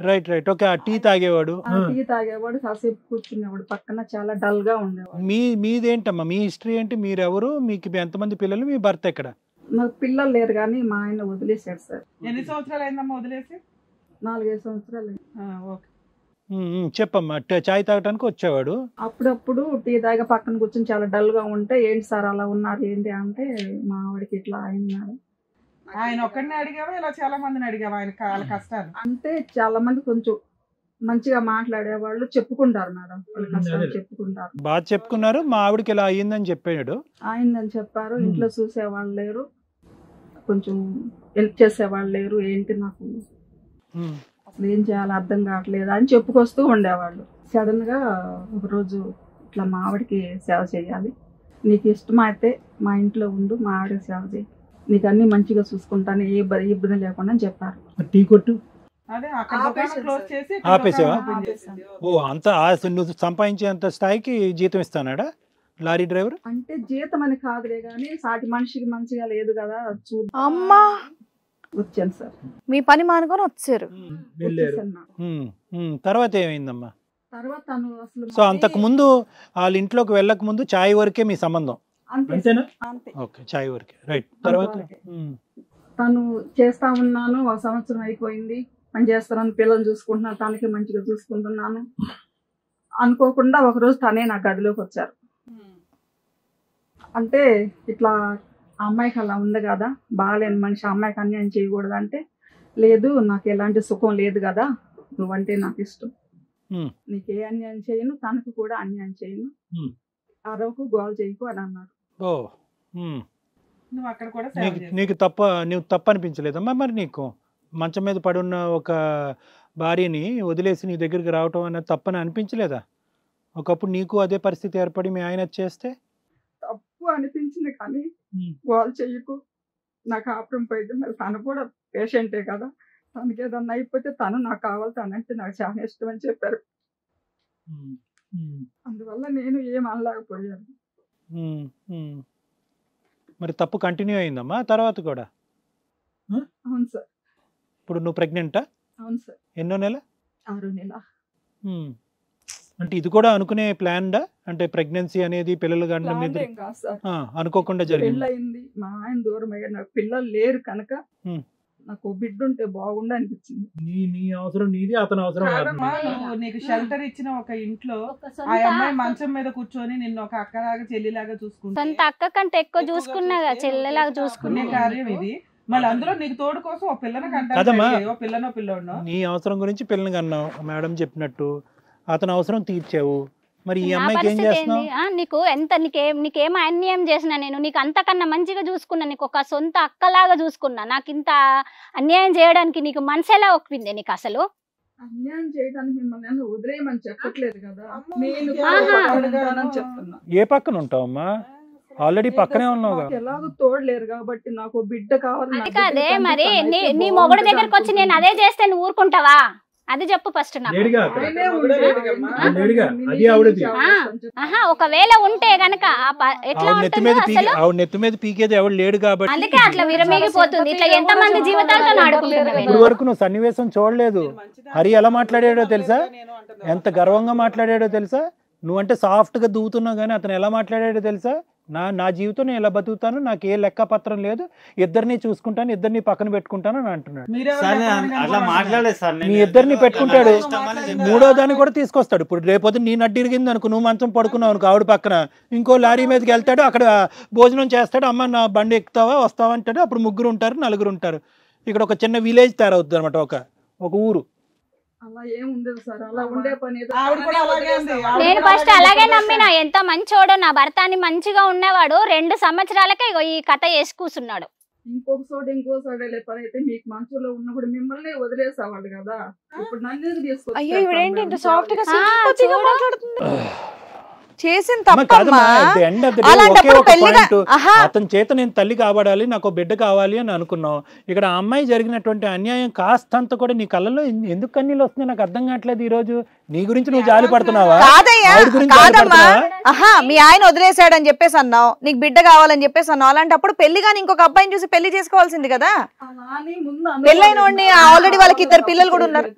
[SPEAKER 5] Right right, okay. ఆ టీ తాగేవాడు,
[SPEAKER 7] టీ తాగేవాడు, కాసేపు కూర్చునేవాడు పక్కన, చాలా డల్ గా ఉండేవాడు.
[SPEAKER 5] మీదేంటమ్మా, మీ హిస్టరీ ఏంటి? మీరెవరు? మీకు ఎంతమంది పిల్లలు? మీ భర్త ఎక్కడ?
[SPEAKER 7] నాకు పిల్లలు లేరు కానీ మా ఆయన వదిలేశాడు సార్.
[SPEAKER 3] ఎన్ని సంవత్సరాలు అయిందమ్మా వదిలేసి?
[SPEAKER 7] 4-5 సంవత్సరాలు.
[SPEAKER 3] ఓకే,
[SPEAKER 5] చెప్పమ్మా. చాయ్ తాగటానికి వచ్చేవాడు,
[SPEAKER 7] అప్పుడప్పుడు టీ తాగా పక్కన కూర్చొని చాలా డల్ గా ఉంటే, ఏంటి సార్ అలా ఉన్నారు ఏంటి అంటే, మా ఆవిడకి ఇట్లా అయినారు.
[SPEAKER 3] ఆయన ఒక్కడిని అడిగావా ఇలా చాలా మందిని అడిగావా ఆయన వాళ్ళ కష్టాలు?
[SPEAKER 7] అంటే చాలా మంది కొంచెం మంచిగా మాట్లాడే వాళ్ళు చెప్పుకుంటారు మేడం, వాళ్ళ కష్టాలు చెప్పుకుంటారు.
[SPEAKER 5] బాగా చెప్పుకున్నారు. మా ఆవిడకి ఇలా అయ్యిందని చెప్పాడు.
[SPEAKER 7] అయిందని చెప్పారు. ఇంట్లో చూసేవాళ్ళు లేరు, కొంచెం హెల్ప్ చేసేవాళ్ళు లేరు. ఏంటి నాకు అసలు ఏం చేయాలో అర్థం కావట్లేదు అని చెప్పుకొస్తూ ఉండేవాళ్ళు. సడన్ గా ఒకరోజు ఇట్లా మా ఆవిడకి సేవ చేయాలి, నీకు ఇష్టమైతే మా ఇంట్లో ఉండు, మా ఆవిడకి సేవ చేయి, నీకు అన్ని మంచిగా చూసుకుంటాను, ఏ ఇబ్బంది లేకుండా అని చెప్పారు.
[SPEAKER 5] టీ కొట్టు
[SPEAKER 3] ఆపేసావా?
[SPEAKER 5] ఓ, అంత నువ్వు సంపాదించేంత స్థాయికి జీతం ఇస్తానాడా లారీ డ్రైవర్?
[SPEAKER 7] అంటే జీతం అని కాదులే గానీ, సాటి మనిషికి మంచిగా లేదు కదా చూద్దాం.
[SPEAKER 1] అమ్మా,
[SPEAKER 7] వచ్చాను సార్.
[SPEAKER 1] మీ పని మానుకొని వచ్చారు.
[SPEAKER 5] తర్వాత ఏమైందమ్మా?
[SPEAKER 7] తర్వాత తను అసలు
[SPEAKER 5] సో అంతకు ముందు వాళ్ళ ఇంట్లోకి వెళ్ళక ముందు చాయ్ వరకే మీ సంబంధం? అంతేనా? ఓకే, చాయ్ వరకే, రైట్. తర్వాత
[SPEAKER 7] తను చేస్తా ఉన్నాను, 1 సంవత్సరం అయిపోయింది, పని చేస్తున్నాను, పిల్లలు చూసుకుంటున్నాను, తనకి మంచిగా చూసుకుంటున్నాను. అనుకోకుండా ఒకరోజు తనే నా గదిలోకి వచ్చారు. అంటే ఇట్లా ఆ అమ్మాయికి అలా ఉంది కదా, బాగాలేని మనిషి, అమ్మాయికి అన్యాయం చేయకూడదు అంటే, లేదు నాకు ఎలాంటి సుఖం లేదు కదా, నువ్వంటే నాకు ఇష్టం, నీకు ఏ అన్యాయం చేయను, తనకు కూడా అన్యాయం చేయను, అరవకు గోల్ చేయకు అని అన్నారు.
[SPEAKER 5] ఓ, నీకు తప్ప అనిపించలేదమ్మా? మరి నీకు మంచం మీద పడున్న ఒక భార్యని వదిలేసి నీ దగ్గరికి రావటం అనేది తప్పని అనిపించలేదా? ఒకప్పుడు నీకు అదే పరిస్థితి ఏర్పడి మీ ఆయన చేస్తే?
[SPEAKER 7] తప్పు అనిపించింది కానీ, గోల్ చెయ్యకు, నాకు ఆపరం పోయింది, మరి తను కూడా పేషెంటే కదా, తనకి ఏదన్నా అయిపోతే తను నాకు కావాలి, తనంటే నాకు చాలా ఇష్టం అని చెప్పారు. అందువల్ల నేను ఏం అనలేకపోయాను.
[SPEAKER 5] మరి తప్పు కంటిన్యూ అయిందమ్మా తర్వాత కూడా?
[SPEAKER 7] అవును సార్.
[SPEAKER 5] ఇప్పుడు నువ్వు ప్రెగ్నెంటా?
[SPEAKER 7] అవును సార్.
[SPEAKER 5] ఎన్నో నెల?
[SPEAKER 7] 6వ నెల.
[SPEAKER 5] అంటే ఇది కూడా అనుకునే ప్లాన్డా? అంటే ప్రెగ్నెన్సీ అనేది పిల్లలు కానీ అనుకోకుండా జరిగింది?
[SPEAKER 7] పెళ్ళయింది, మా ఆయన దూరం అయ్యారు, నాకు పిల్లలు లేరు కనుక నాకు బిడ్డ ఉంటే బాగుండు అనిపించింది.
[SPEAKER 5] నీ అవసరం నీది, అతని అవసరం
[SPEAKER 3] నీకు షెల్టర్ ఇచ్చిన ఒక ఇంట్లో ఆ అమ్మాయి మంచం మీద కూర్చొని నిన్ను ఒక అక్కలాగా చెల్లిలాగా చూసుకుంటా,
[SPEAKER 2] సొంత అక్క కంటే ఎక్కువ చూసుకున్నాగా, చెల్లెలాగా చూసుకునే
[SPEAKER 3] కార్యం ఇది. మళ్ళీ అందులో నీకు తోడు కోసం ఓ పిల్లని పిల్లోడు,
[SPEAKER 5] నీ అవసరం గురించి పిల్లని కన్నావు మేడం చెప్పినట్టు, అతని అవసరం తీర్చావు. మరి ఈ అమ్మాయికి ఏం చేస్తున్నావు?
[SPEAKER 2] నీకు ఎంత నీకేం అన్యాయం చేసినా, నేను నీకు అంతకన్నా మంచిగా చూసుకున్నా, నీకు ఒక సొంత అక్కలాగా చూసుకున్నా, నాకు ఇంత అన్యాయం చేయడానికి నీకు మనసేలా ఒప్పింది? నీకు అసలు
[SPEAKER 7] అన్యాయం చేయడానికి మిమ్మల్ని వదిలేయమని చెప్పట్లేదు కదా, నేను చెప్తున్నా.
[SPEAKER 5] ఏ పక్కన ఉంటావమ్మా? ఆల్రెడీ పక్కనే ఉన్నావు.
[SPEAKER 7] ఎలాగో తోడలేరు కాబట్టి నాకు బిడ్డ కావాలి.
[SPEAKER 2] అదే మరి నీ మొగుడు దగ్గరకు వచ్చి నేను అదే చేస్తే నువ్వు ఊరుకుంటావా? అది చెప్పు ఫస్ట్. ఒకవేళ ఉంటే గనక ఎట్లా
[SPEAKER 5] నెత్తి మీద పీకేది ఎవడు లేడు కాబట్టి
[SPEAKER 2] అందుకే అట్లా విరమిగిపోతుంది. ఇట్లా ఎంత మంది జీవితాలతో ఆడుకుంటున్నావు.
[SPEAKER 5] ఇప్పుడు వరకు నువ్వు సన్నివేశం చూడలేదు. హరి ఎలా మాట్లాడాడో తెలుసా? ఎంత గర్వంగా మాట్లాడాడో తెలుసా? నువ్వంటే సాఫ్ట్ గా దూవుతున్నావు కానీ అతను ఎలా మాట్లాడాడో తెలుసా? నా జీవితం నేను ఎలా బతుకుతాను, నాకు ఏ లెక్క పత్రం లేదు, ఇద్దరిని చూసుకుంటాను, ఇద్దరిని పక్కన పెట్టుకుంటాను అని అంటున్నాడు. మీ ఇద్దరిని పెట్టుకుంటాడు, మూడో దాన్ని కూడా తీసుకొస్తాడు. ఇప్పుడు రేపొద్దు నీ నడ్డిరిగింది అనుకో, నువ్వు మంచం పడుకున్నావు అనుకో, ఆవిడ పక్కన ఇంకో లారీ మీదకి వెళ్తాడు, అక్కడ భోజనం చేస్తాడు, అమ్మ నా బండి ఎక్కుతావా వస్తావా అంటాడు. అప్పుడు 3 ఉంటారు 4 ఉంటారు. ఇక్కడ ఒక చిన్న విలేజ్ తయారవుతుంది అనమాట. ఒక ఊరు.
[SPEAKER 7] అలా ఏం ఉండదు సార్, అలా ఉండే పని ఏదో
[SPEAKER 3] ఆవిడ కూడా అలాగే ఉంది.
[SPEAKER 2] నేను ఫస్ట్ అలాగే నమ్మిన, ఎంత మంచోడు నా భర్త అని మంచిగా ఉన్నవాడు 2 సంవత్సరాలకే ఇగో ఈ కథ వేసి కూర్చున్నాడు.
[SPEAKER 7] ఇంకోసారి వెళ్ళే పని అయితే మీకు మనసులో ఉన్నప్పుడు మిమ్మల్ని వదిలేసేవాళ్ళు కదా, ఇప్పుడు నన్ను తీసుకొచ్చి
[SPEAKER 1] అయ్యో ఇవిడేంటి ఇంత సాఫ్ట్ గా
[SPEAKER 2] చూడు.
[SPEAKER 1] మాట్లాడుతుంది. చేసిన
[SPEAKER 5] అమ్మ
[SPEAKER 1] తప్పమ్మా.
[SPEAKER 5] కాదమ్మా, at the end of the day
[SPEAKER 1] అలాంటప్పుడు
[SPEAKER 5] ఒకే ఒక
[SPEAKER 1] పెళ్లిగా
[SPEAKER 5] point, అతని చేత నేను తల్లి కాబడాలి, నాకు బిడ్డ కావాలి అని అనుకున్నావు. ఇక్కడ ఆ అమ్మాయి జరిగినటువంటి అన్యాయం కాస్తంత కూడా నీ కళ్ళలో ఎందుకు కన్నీళ్ళు వస్తున్నాయి నాకు అర్థం కావట్లేదు. ఈ రోజు నీ గురించి నువ్వు జాలి పడుతున్నావా?
[SPEAKER 1] కాదయ్యా,
[SPEAKER 5] ఆవిడ గురించి జాలి
[SPEAKER 1] కాదమ్మా.
[SPEAKER 5] పడుతున్నావా?
[SPEAKER 1] మీ ఆయన వదిలేసాడని చెప్పేసి అన్నావు, నీకు బిడ్డ కావాలని చెప్పేసి అన్నావు. అలాంటప్పుడు పెళ్లి కానీ ఇంకొక అబ్బాయిని చూసి పెళ్లి చేసుకోవాల్సింది కదా.
[SPEAKER 7] అలా అని ముందు
[SPEAKER 1] పెళ్ళైన వాడిని ఆల్రెడీ వాళ్ళకి 2 పిల్లలు కూడా ఉన్నారు.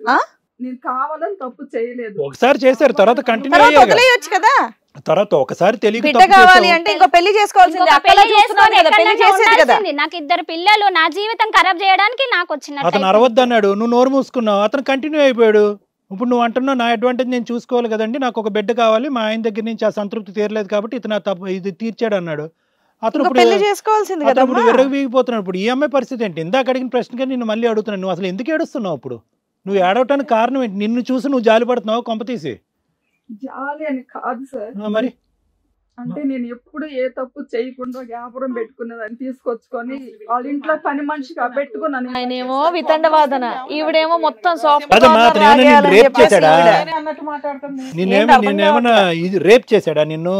[SPEAKER 7] నేను కావాలని తప్పు చేయలేదు.
[SPEAKER 5] ఒకసారి చేశారు, తర్వాత కంటిన్యూ
[SPEAKER 1] తర్వాత
[SPEAKER 5] అయ్యారు.
[SPEAKER 1] వదిలేయొచ్చు కదా.
[SPEAKER 5] తర్వాత ఒకసారి తెలియక
[SPEAKER 1] బిడ్డ
[SPEAKER 5] తప్పు
[SPEAKER 1] కావాలి
[SPEAKER 5] చేసావు.
[SPEAKER 1] అంటే ఇంకో పెళ్లి చేసుకోవాల్సింది.
[SPEAKER 2] ఇంకొక
[SPEAKER 1] అక్కలా
[SPEAKER 2] పెళ్లి
[SPEAKER 1] చూస్తున్నాను
[SPEAKER 2] చేసుకొని
[SPEAKER 1] కదా, పెళ్లి
[SPEAKER 2] ఎక్కడైనా
[SPEAKER 1] చేసేది కదా.
[SPEAKER 2] ఉండాల్సింది. నాకు 2 పిల్లలు, నా జీవితం ఖరాబ్ చేయడానికి నాకు వచ్చినట్టు.
[SPEAKER 5] అతను అరవద్దన్నాడు, నువ్వు నోరు మూసుకున్నావు, అతను కంటిన్యూ అయిపోయాడు. ఇప్పుడు నువ్వు అంటున్నావు నా అడ్వాంటేజ్ నేను చూసుకోవాలి కదండి, నాకు ఒక బిడ్డ కావాలి, మా ఆయన దగ్గర నుంచి ఆ సంతృప్తి తీరలేదు కాబట్టి ఇతను ఇది తీర్చాడు అన్నాడు. అతను
[SPEAKER 1] ఇంకో
[SPEAKER 5] ఇప్పుడు
[SPEAKER 1] పెళ్లి చేసుకోవాల్సింది కదా.
[SPEAKER 5] ఇప్పుడు విరగబీగిపోతున్నాడు. ఇప్పుడు ఈ అమ్మాయి పరిస్థితి ఏంటి? ఇందాక అడిగిన ప్రశ్నగా నిన్ను మళ్ళీ అడుగుతున్నాను, నువ్వు అసలు ఎందుకు ఏడుస్తున్నావు? ఇప్పుడు నువ్వు ఏడవటానికి కారణం ఏంటి? నిన్ను చూసి నువ్వు జాలి పడుతున్నావు కొంప తీసి?
[SPEAKER 7] జాలి అని కాదు సార్,
[SPEAKER 5] మరి
[SPEAKER 7] అంటే నేను ఎప్పుడు ఏ తప్పు చేయకుండా వ్యాపారం పెట్టుకున్నదని తీసుకొచ్చుకొని వాళ్ళ ఇంట్లో పని మనిషిగా పెట్టుకున్నాను.
[SPEAKER 1] ఆయనేమో వితండవాదన, ఈవిడేమో మొత్తం సాఫ్ట్
[SPEAKER 5] అదమ్మా, అతను ఏమన్నా నిన్ను రేప్ చేశాడా?
[SPEAKER 3] అన్నట్టు మాట్లాడుతుంది.
[SPEAKER 5] నేనేమన్నా ఇది రేప్ చేశాడా నిన్ను?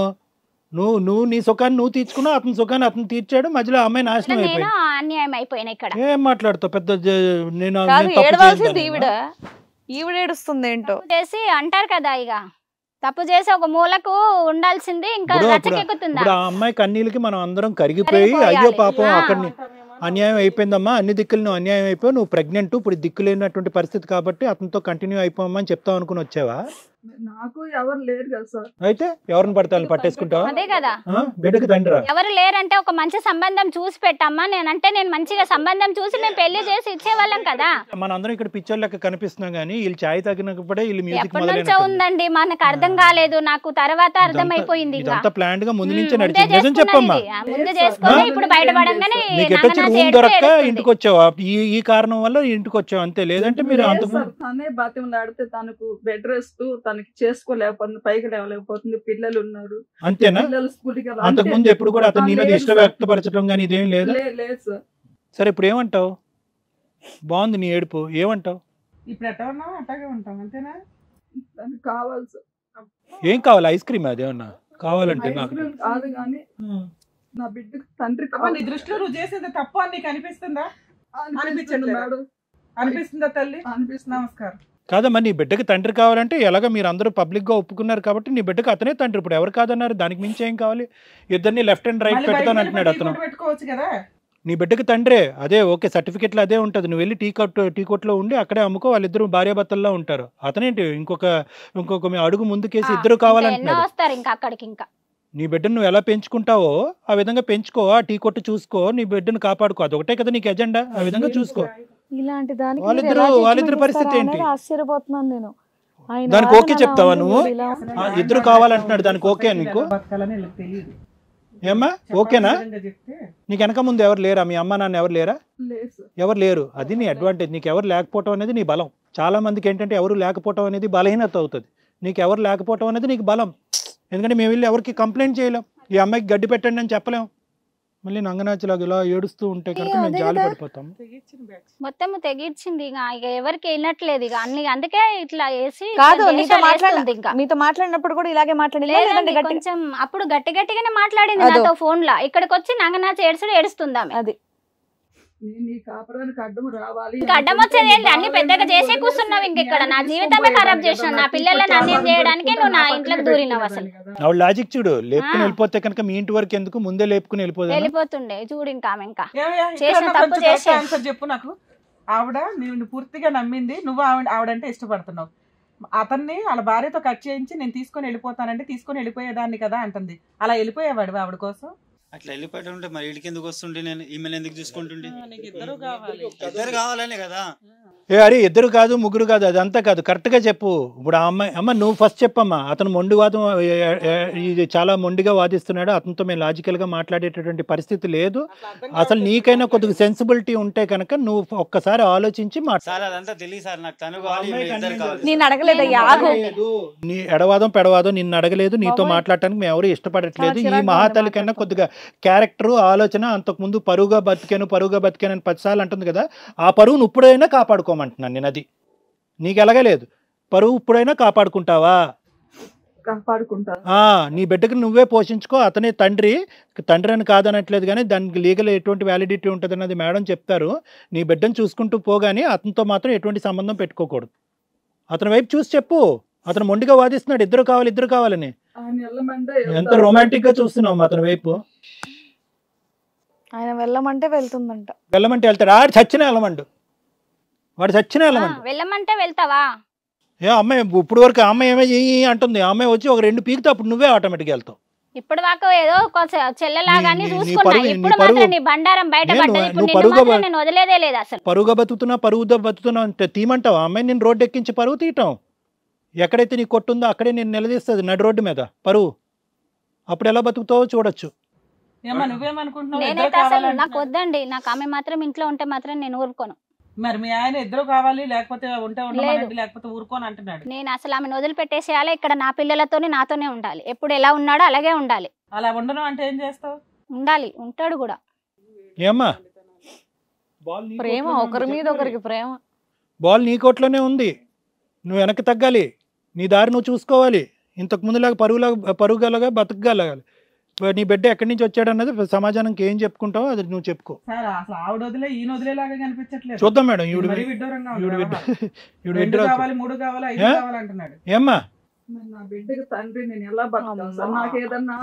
[SPEAKER 5] నువ్వు నీ సుఖాన్ని నువ్వు తీర్చుకున్నావు, అతని సుఖాన్ని అతను తీర్చాడు, మధ్యలో అమ్మాయి నాశనం
[SPEAKER 2] నేను
[SPEAKER 5] అయిపోయింది.
[SPEAKER 2] అన్యాయం అయిపోయినా ఇక్కడ.
[SPEAKER 5] ఏం మాట్లాడుతావు? పెద్ద నేను
[SPEAKER 1] కాదు,
[SPEAKER 5] తప్పు
[SPEAKER 1] ఏడవాల్సింది
[SPEAKER 5] చేయలేదని.
[SPEAKER 1] ఈవిడ ఏడుస్తుంది ఏంటో.
[SPEAKER 2] తప్పు చేసి అంటారు కదా, ఇక తప్పు చేసి ఒక మూలకు ఉండాల్సింది ఇంకా రచ్చకెక్కుతుందా?
[SPEAKER 5] ఇప్పుడు ఆ అమ్మాయి కన్నీళ్ళకి మనం అందరం కరిగిపోయి
[SPEAKER 2] కరిగిపోయాలి.
[SPEAKER 5] అయ్యో పాపం అక్కడిని అన్యాయం అయిపోయిందమ్మా, అన్ని దిక్కులు నువ్వు అన్యాయం అయిపోయావు, నువ్వు ప్రెగ్నెంట్, ఇప్పుడు దిక్కు లేనటువంటి పరిస్థితి కాబట్టి అతనితో కంటిన్యూ అయిపోమ్మా అని చెప్తావు అనుకుని వచ్చావా?
[SPEAKER 7] నాకు ఎవరు లేరు కదా సార్.
[SPEAKER 5] అయితే ఎవరిని పడితే వాళ్ళని పట్టేసుకుంటావా?
[SPEAKER 2] అదే కదా,
[SPEAKER 5] బిడ్డకి తండ్రి
[SPEAKER 2] ఎవరు లేరంటే ఒక మంచి సంబంధం చూసి పెట్టమ్మా. నేను మంచిగా సంబంధం చూసి మేము పెళ్లి చేసి ఇచ్చేవాళ్ళం కదా.
[SPEAKER 5] మనందరం ఇక్కడ పిక్చర్ లెక్క కనిపిస్తున్నాం కానీ వీళ్ళు ఛాయ్ తాగినప్పుడే వీళ్ళు మ్యూజిక్
[SPEAKER 2] ఎప్పటి నుంచో ఉందండి, మనకు అర్థం కాలేదు. నాకు తర్వాత అర్థమైపోయింది.
[SPEAKER 5] ఇదంతా ప్లాండ్ గా ముందు నుంచే నడిచింది. నిజం చెప్పమ్మా,
[SPEAKER 2] ముందు చేసుకొని ఇప్పుడు బయటపడంగానే
[SPEAKER 5] నీకు ఎట్టొచ్చి రూమ్ దొరక్క ఇంటికి వచ్చావా? ఈ కారణం వల్ల ఇంటికి వచ్చావు అంతే, లేదంటే మీరు అంత
[SPEAKER 7] తనే బాత్రూంలాడితే తనకు బెడ్ రెస్ట్ తనకి చేసుకోలేకపోతుంది, పైకి లేవలేకపోతుంది, పిల్లలు ఉన్నారు.
[SPEAKER 5] అంతేనా?
[SPEAKER 7] పిల్లలు స్కూల్కి
[SPEAKER 5] అంతకుముందు ఎప్పుడు కూడా అతను నీ మీద ఇష్టం వ్యక్తపరచడం కానీ ఇదేం లేదు?
[SPEAKER 7] లేదు సార్.
[SPEAKER 5] సరే ఇప్పుడు ఏమంటావు? బాగుంది నీ ఏడుపు, ఏమంటావు?
[SPEAKER 3] ఇప్పుడు ఎట్లా ఉన్నావు అట్లాగే ఉంటాం, అంతేనా?
[SPEAKER 7] తనకు కావాలి సార్.
[SPEAKER 5] ఏం కావాలి? ఐస్ క్రీమ్ అదేమన్నా కావాలంటే నాకు
[SPEAKER 7] కాదు కానీ నా బిడ్డకు తండ్రి
[SPEAKER 3] నీ దృష్టిలో నువ్వు చేసేది తప్పు అని నీకు అనిపిస్తుందా?
[SPEAKER 7] అనిపించట్లేదు.
[SPEAKER 3] అనిపిస్తుందా తల్లి?
[SPEAKER 7] అనిపిస్తుంది.
[SPEAKER 3] నమస్కారం.
[SPEAKER 5] కాదమ్మా, నీ బిడ్డకి తండ్రి కావాలంటే ఎలాగ మీరు అందరూ పబ్లిక్ గా ఒప్పుకున్నారు కాబట్టి నీ బిడ్డకి అతనే తండ్రి. ఇప్పుడు ఎవరు కాదన్నారు? దానికి మించి ఏం కావాలి? ఇద్దరిని లెఫ్ట్ అండ్ రైట్ పెడతాను అంటున్నాడు అతను.
[SPEAKER 3] పెట్టుకోవచ్చు కదా.
[SPEAKER 5] నీ బిడ్డకి తండ్రే, అదే ఓకే, సర్టిఫికెట్లు అదే ఉంటుంది. నువ్వు వెళ్ళి టీ కోట్లో ఉండి అక్కడే అమ్ముకో, వాళ్ళిద్దరు భార్యాభర్తల్లో ఉంటారు. అతనేంటి ఇంకొక అడుగు ముందుకేసి ఇద్దరు కావాలంటున్నాడు.
[SPEAKER 2] వస్తారు ఇంకా అక్కడికి. ఇంకా
[SPEAKER 5] నీ బిడ్డను నువ్వు ఎలా పెంచుకుంటావో ఆ విధంగా పెంచుకో, ఆ టీ కొట్టు చూసుకో, నీ బిడ్డను కాపాడుకో. అదొకటే కదా నీకు ఎజెండా, ఆ విధంగా చూసుకో.
[SPEAKER 1] ఇలాంటి దానికి
[SPEAKER 5] వాళ్ళిద్దరు పరిస్థితి ఏంటి?
[SPEAKER 1] ఆశ్చర్యపోతున్నాను నేను.
[SPEAKER 5] దానికి ఓకే చెప్తావా నువ్వు? ఇద్దరు కావాలంటున్నాడు, దానికి ఓకే నీకు?
[SPEAKER 3] బతకాలని వీళ్ళకి తెలియదు.
[SPEAKER 5] ఏమ్మా ఓకేనా?
[SPEAKER 3] చెప్తే
[SPEAKER 5] నీకు వెనక ముందు ఎవరు లేరా? మీ అమ్మ నాన్న ఎవరు లేరా?
[SPEAKER 7] లేదు సార్.
[SPEAKER 5] ఎవరు లేరు, అది నీ అడ్వాంటేజ్. నీకు ఎవరు లేకపోవటం అనేది నీ బలం. చాలా మందికి ఏంటంటే ఎవరు లేకపోవటం అనేది బలహీనత అవుతుంది. నీకు ఎవరు లేకపోవటం అనేది నీకు బలం. ఎందుకంటే మేము వెళ్ళి ఎవరికి కంప్లైంట్ చేయలేం, ఈ అమ్మాయికి గడ్డి పెట్టండి అని చెప్పలేం. మళ్ళీ నంగనాచిలాగా ఇలా ఏడుస్తూ ఉంటే కనుక మేము జాలి పడిపోతాం.
[SPEAKER 2] మొత్తం తెగించింది, ఇక ఎవరికి వెళ్ళట్లేదు ఇక అన్ని. అందుకే ఇట్లా వేసి
[SPEAKER 1] కాదు, మీతో మాట్లాడినప్పుడు కూడా ఇలాగే మాట్లాడలేదు.
[SPEAKER 2] కొంచెం అప్పుడు గట్టిగానే మాట్లాడింది నాతో ఫోన్ లా. ఇక్కడికి వచ్చి నంగనాచి ఏడుస్తుందా?
[SPEAKER 1] అది
[SPEAKER 7] నేను ఈ కాపురానికి అడ్డం రావాలి.
[SPEAKER 2] ఇంకా అడ్డం వచ్చేది ఏంటి? అన్ని పెద్దగా చేసే కూర్చున్నావు. ఇంక ఇక్కడ నా జీవితమే ఖరాబ్ చేసినావు. నా పిల్లలను అన్యాయం చేయడానికి నువ్వు నా ఇంట్లోకి దూరినావు. అసలు
[SPEAKER 5] ఆవిడ లాజిక్ చూడు, లేపుకుని వెళ్ళిపోతే కనుక మీ ఇంటి వరకు ఎందుకు, ముందే లేపుకుని
[SPEAKER 2] వెళ్ళిపోతుండే. చూడు ఇంకా
[SPEAKER 3] చేసిన తప్పు చేసి ఆన్సర్ చెప్పు నాకు. ఆవిడ నేను పూర్తిగా నమ్మింది, నువ్వు ఆవిడంటే ఇష్టపడుతున్నావు. అతన్ని వాళ్ళ భార్యతో కట్ చేయించి నేను తీసుకొని వెళ్ళిపోతానంటే తీసుకొని వెళ్ళిపోయేదాన్ని కదా అంటుంది. అలా వెళ్ళిపోయేవాడు ఆవిడ కోసం.
[SPEAKER 4] అట్లా వెళ్ళిపోతుంటే మరి వీడికి ఎందుకు వస్తుండే? నేను ఈమెను ఎందుకు చూసుకుంటుండే?
[SPEAKER 3] ఇద్దరు కావాలి.
[SPEAKER 4] ఇద్దరు కావాలనే కదా.
[SPEAKER 5] అరే ఇద్దరు కాదు ముగ్గురు కాదు అదంతా కాదు, కరెక్ట్గా చెప్పు. ఇప్పుడు ఆ అమ్మాయి అమ్మ నువ్వు ఫస్ట్ చెప్పమ్మా. అతను మొండివాదం ఇది చాలా మొండిగా వాదిస్తున్నాడు, అతనితో మేము లాజికల్గా మాట్లాడేటటువంటి పరిస్థితి లేదు. అసలు నీకైనా కొద్దిగా సెన్సిబిలిటీ ఉంటే కనుక నువ్వు ఒక్కసారి ఆలోచించి
[SPEAKER 4] సార్ అదంతా తెలియదు సార్ నాకు. తను కావాలి, ఇద్దరు కావాలి.
[SPEAKER 1] నేను అడగలేదయ్యా, ఆగు.
[SPEAKER 5] నీ ఎడవాదం పెడవాదం నిన్ను అడగలేదు, నీతో మాట్లాడటానికి మేము ఎవరు ఇష్టపడట్లేదు. ఈ మహాతల్లి కన్నా కొద్దిగా క్యారెక్టర్ ఆలోచన, అంతకుముందు పరువుగా బతికాను అని 10 సార్లు అంటుంది కదా, ఆ పరువును ఇప్పుడైనా కాపాడుకోమంటున్నాను నేను. అది నీకు ఎలాగలేదు, పరువు ఇప్పుడైనా కాపాడుకుంటావా?
[SPEAKER 7] కాపాడుకుంటాను.
[SPEAKER 5] నీ బిడ్డకు నువ్వే పోషించుకో. అతనే తండ్రి అని కాదనట్లేదు, కానీ దానికి లీగల్ ఎటువంటి వ్యాలిడిటీ ఉంటుంది అన్నది మేడం చెప్తారు. నీ బిడ్డను చూసుకుంటూ పోగాని అతనితో మాత్రం ఎటువంటి సంబంధం పెట్టుకోకూడదు. అతని వైపు చూసి చెప్పు. అతను మొండిగా వాదిస్తున్నాడు ఇద్దరు కావాలని. ఎంత రొమాంటిక్ గా చూస్తున్నావు అతని వైపు.
[SPEAKER 1] ఆయన వెళ్ళమంటే వెళ్తుందంట.
[SPEAKER 5] వెళ్ళమంటే వెళ్తాడు. ఆడు చచ్చిన వెళ్ళమండు, వాడు చచ్చిన వెళ్ళమండు.
[SPEAKER 2] వెళ్ళమంటే వెళ్తావా?
[SPEAKER 5] అమ్మాయి ఇప్పుడు వరకు అమ్మాయి ఏమో అంటుంది, అమ్మాయి వచ్చి ఒక 2 పీకితే అప్పుడు నువ్వే ఆటోమేటిక్ వెళ్తావు.
[SPEAKER 2] ఇప్పుడు దాకా ఏదో చెల్లెలాగానే చూసుకున్నా, ఇప్పుడు మాత్రం నీ బండారం బయటపడ్డది. నేను వదిలేదే లేదు అసలు. పరువుగా
[SPEAKER 5] బతుకుతున్నా అంటే తీమంటావా అమ్మాయి? నేను రోడ్డు ఎక్కించి పరువు తీయటం. ఎక్కడైతే నీ కొట్టుందో అక్కడే నేను నిలదీస్తుంది నడు రోడ్డు మీద పరువు. అప్పుడు ఎలా బతుకుతావో చూడొచ్చు.
[SPEAKER 2] నేనైతే అసలు నాకు వద్దండి, నాకు ఆమె మాత్రం ఇంట్లో ఉంటే మాత్రం నేను ఊరుకోను.
[SPEAKER 3] మరి మీ ఆయన ఇద్దరు కావాలి, లేకపోతే ఉంటే ఉండమండి, లేకపోతే ఊరుకోని అంటున్నాడు.
[SPEAKER 2] నేను అసలు ఆమెను వదిలిపెట్టేసేయాలి. ఇక్కడ నా పిల్లలతోనే నాతోనే ఉండాలి. ఎప్పుడు ఎలా ఉన్నాడో అలాగే ఉండాలి.
[SPEAKER 3] అలా ఉండను అంటే ఏం చేస్తావు?
[SPEAKER 2] ఉండాలి, ఉంటాడు కూడా.
[SPEAKER 5] ఏమ్మా
[SPEAKER 1] ప్రేమ, ఒకరి మీద ఒకరికి ప్రేమ.
[SPEAKER 5] బాల్ నీ కోట్లోనే ఉంది, నువ్వు వెనక్కి తగ్గాలి, నీ దారి నువ్వు చూసుకోవాలి. ఇంతకు ముందులాగా పరుగులాగా బతకగలగాలి. నీ బిడ్డ ఎక్కడి నుంచి వచ్చాడు అన్నది సమాజానికి ఏం చెప్పుకుంటావో అది నువ్వు చెప్పుకో.
[SPEAKER 3] ఆవిడ వదిలే ఈయన వదిలేలాగా కనిపించట్లేదు.
[SPEAKER 5] చూద్దాం మేడం. ఏమ్మా
[SPEAKER 7] నా బిడ్డకి తండ్రి నేను ఎలా బతకాలి? నాకు ఏదన్నా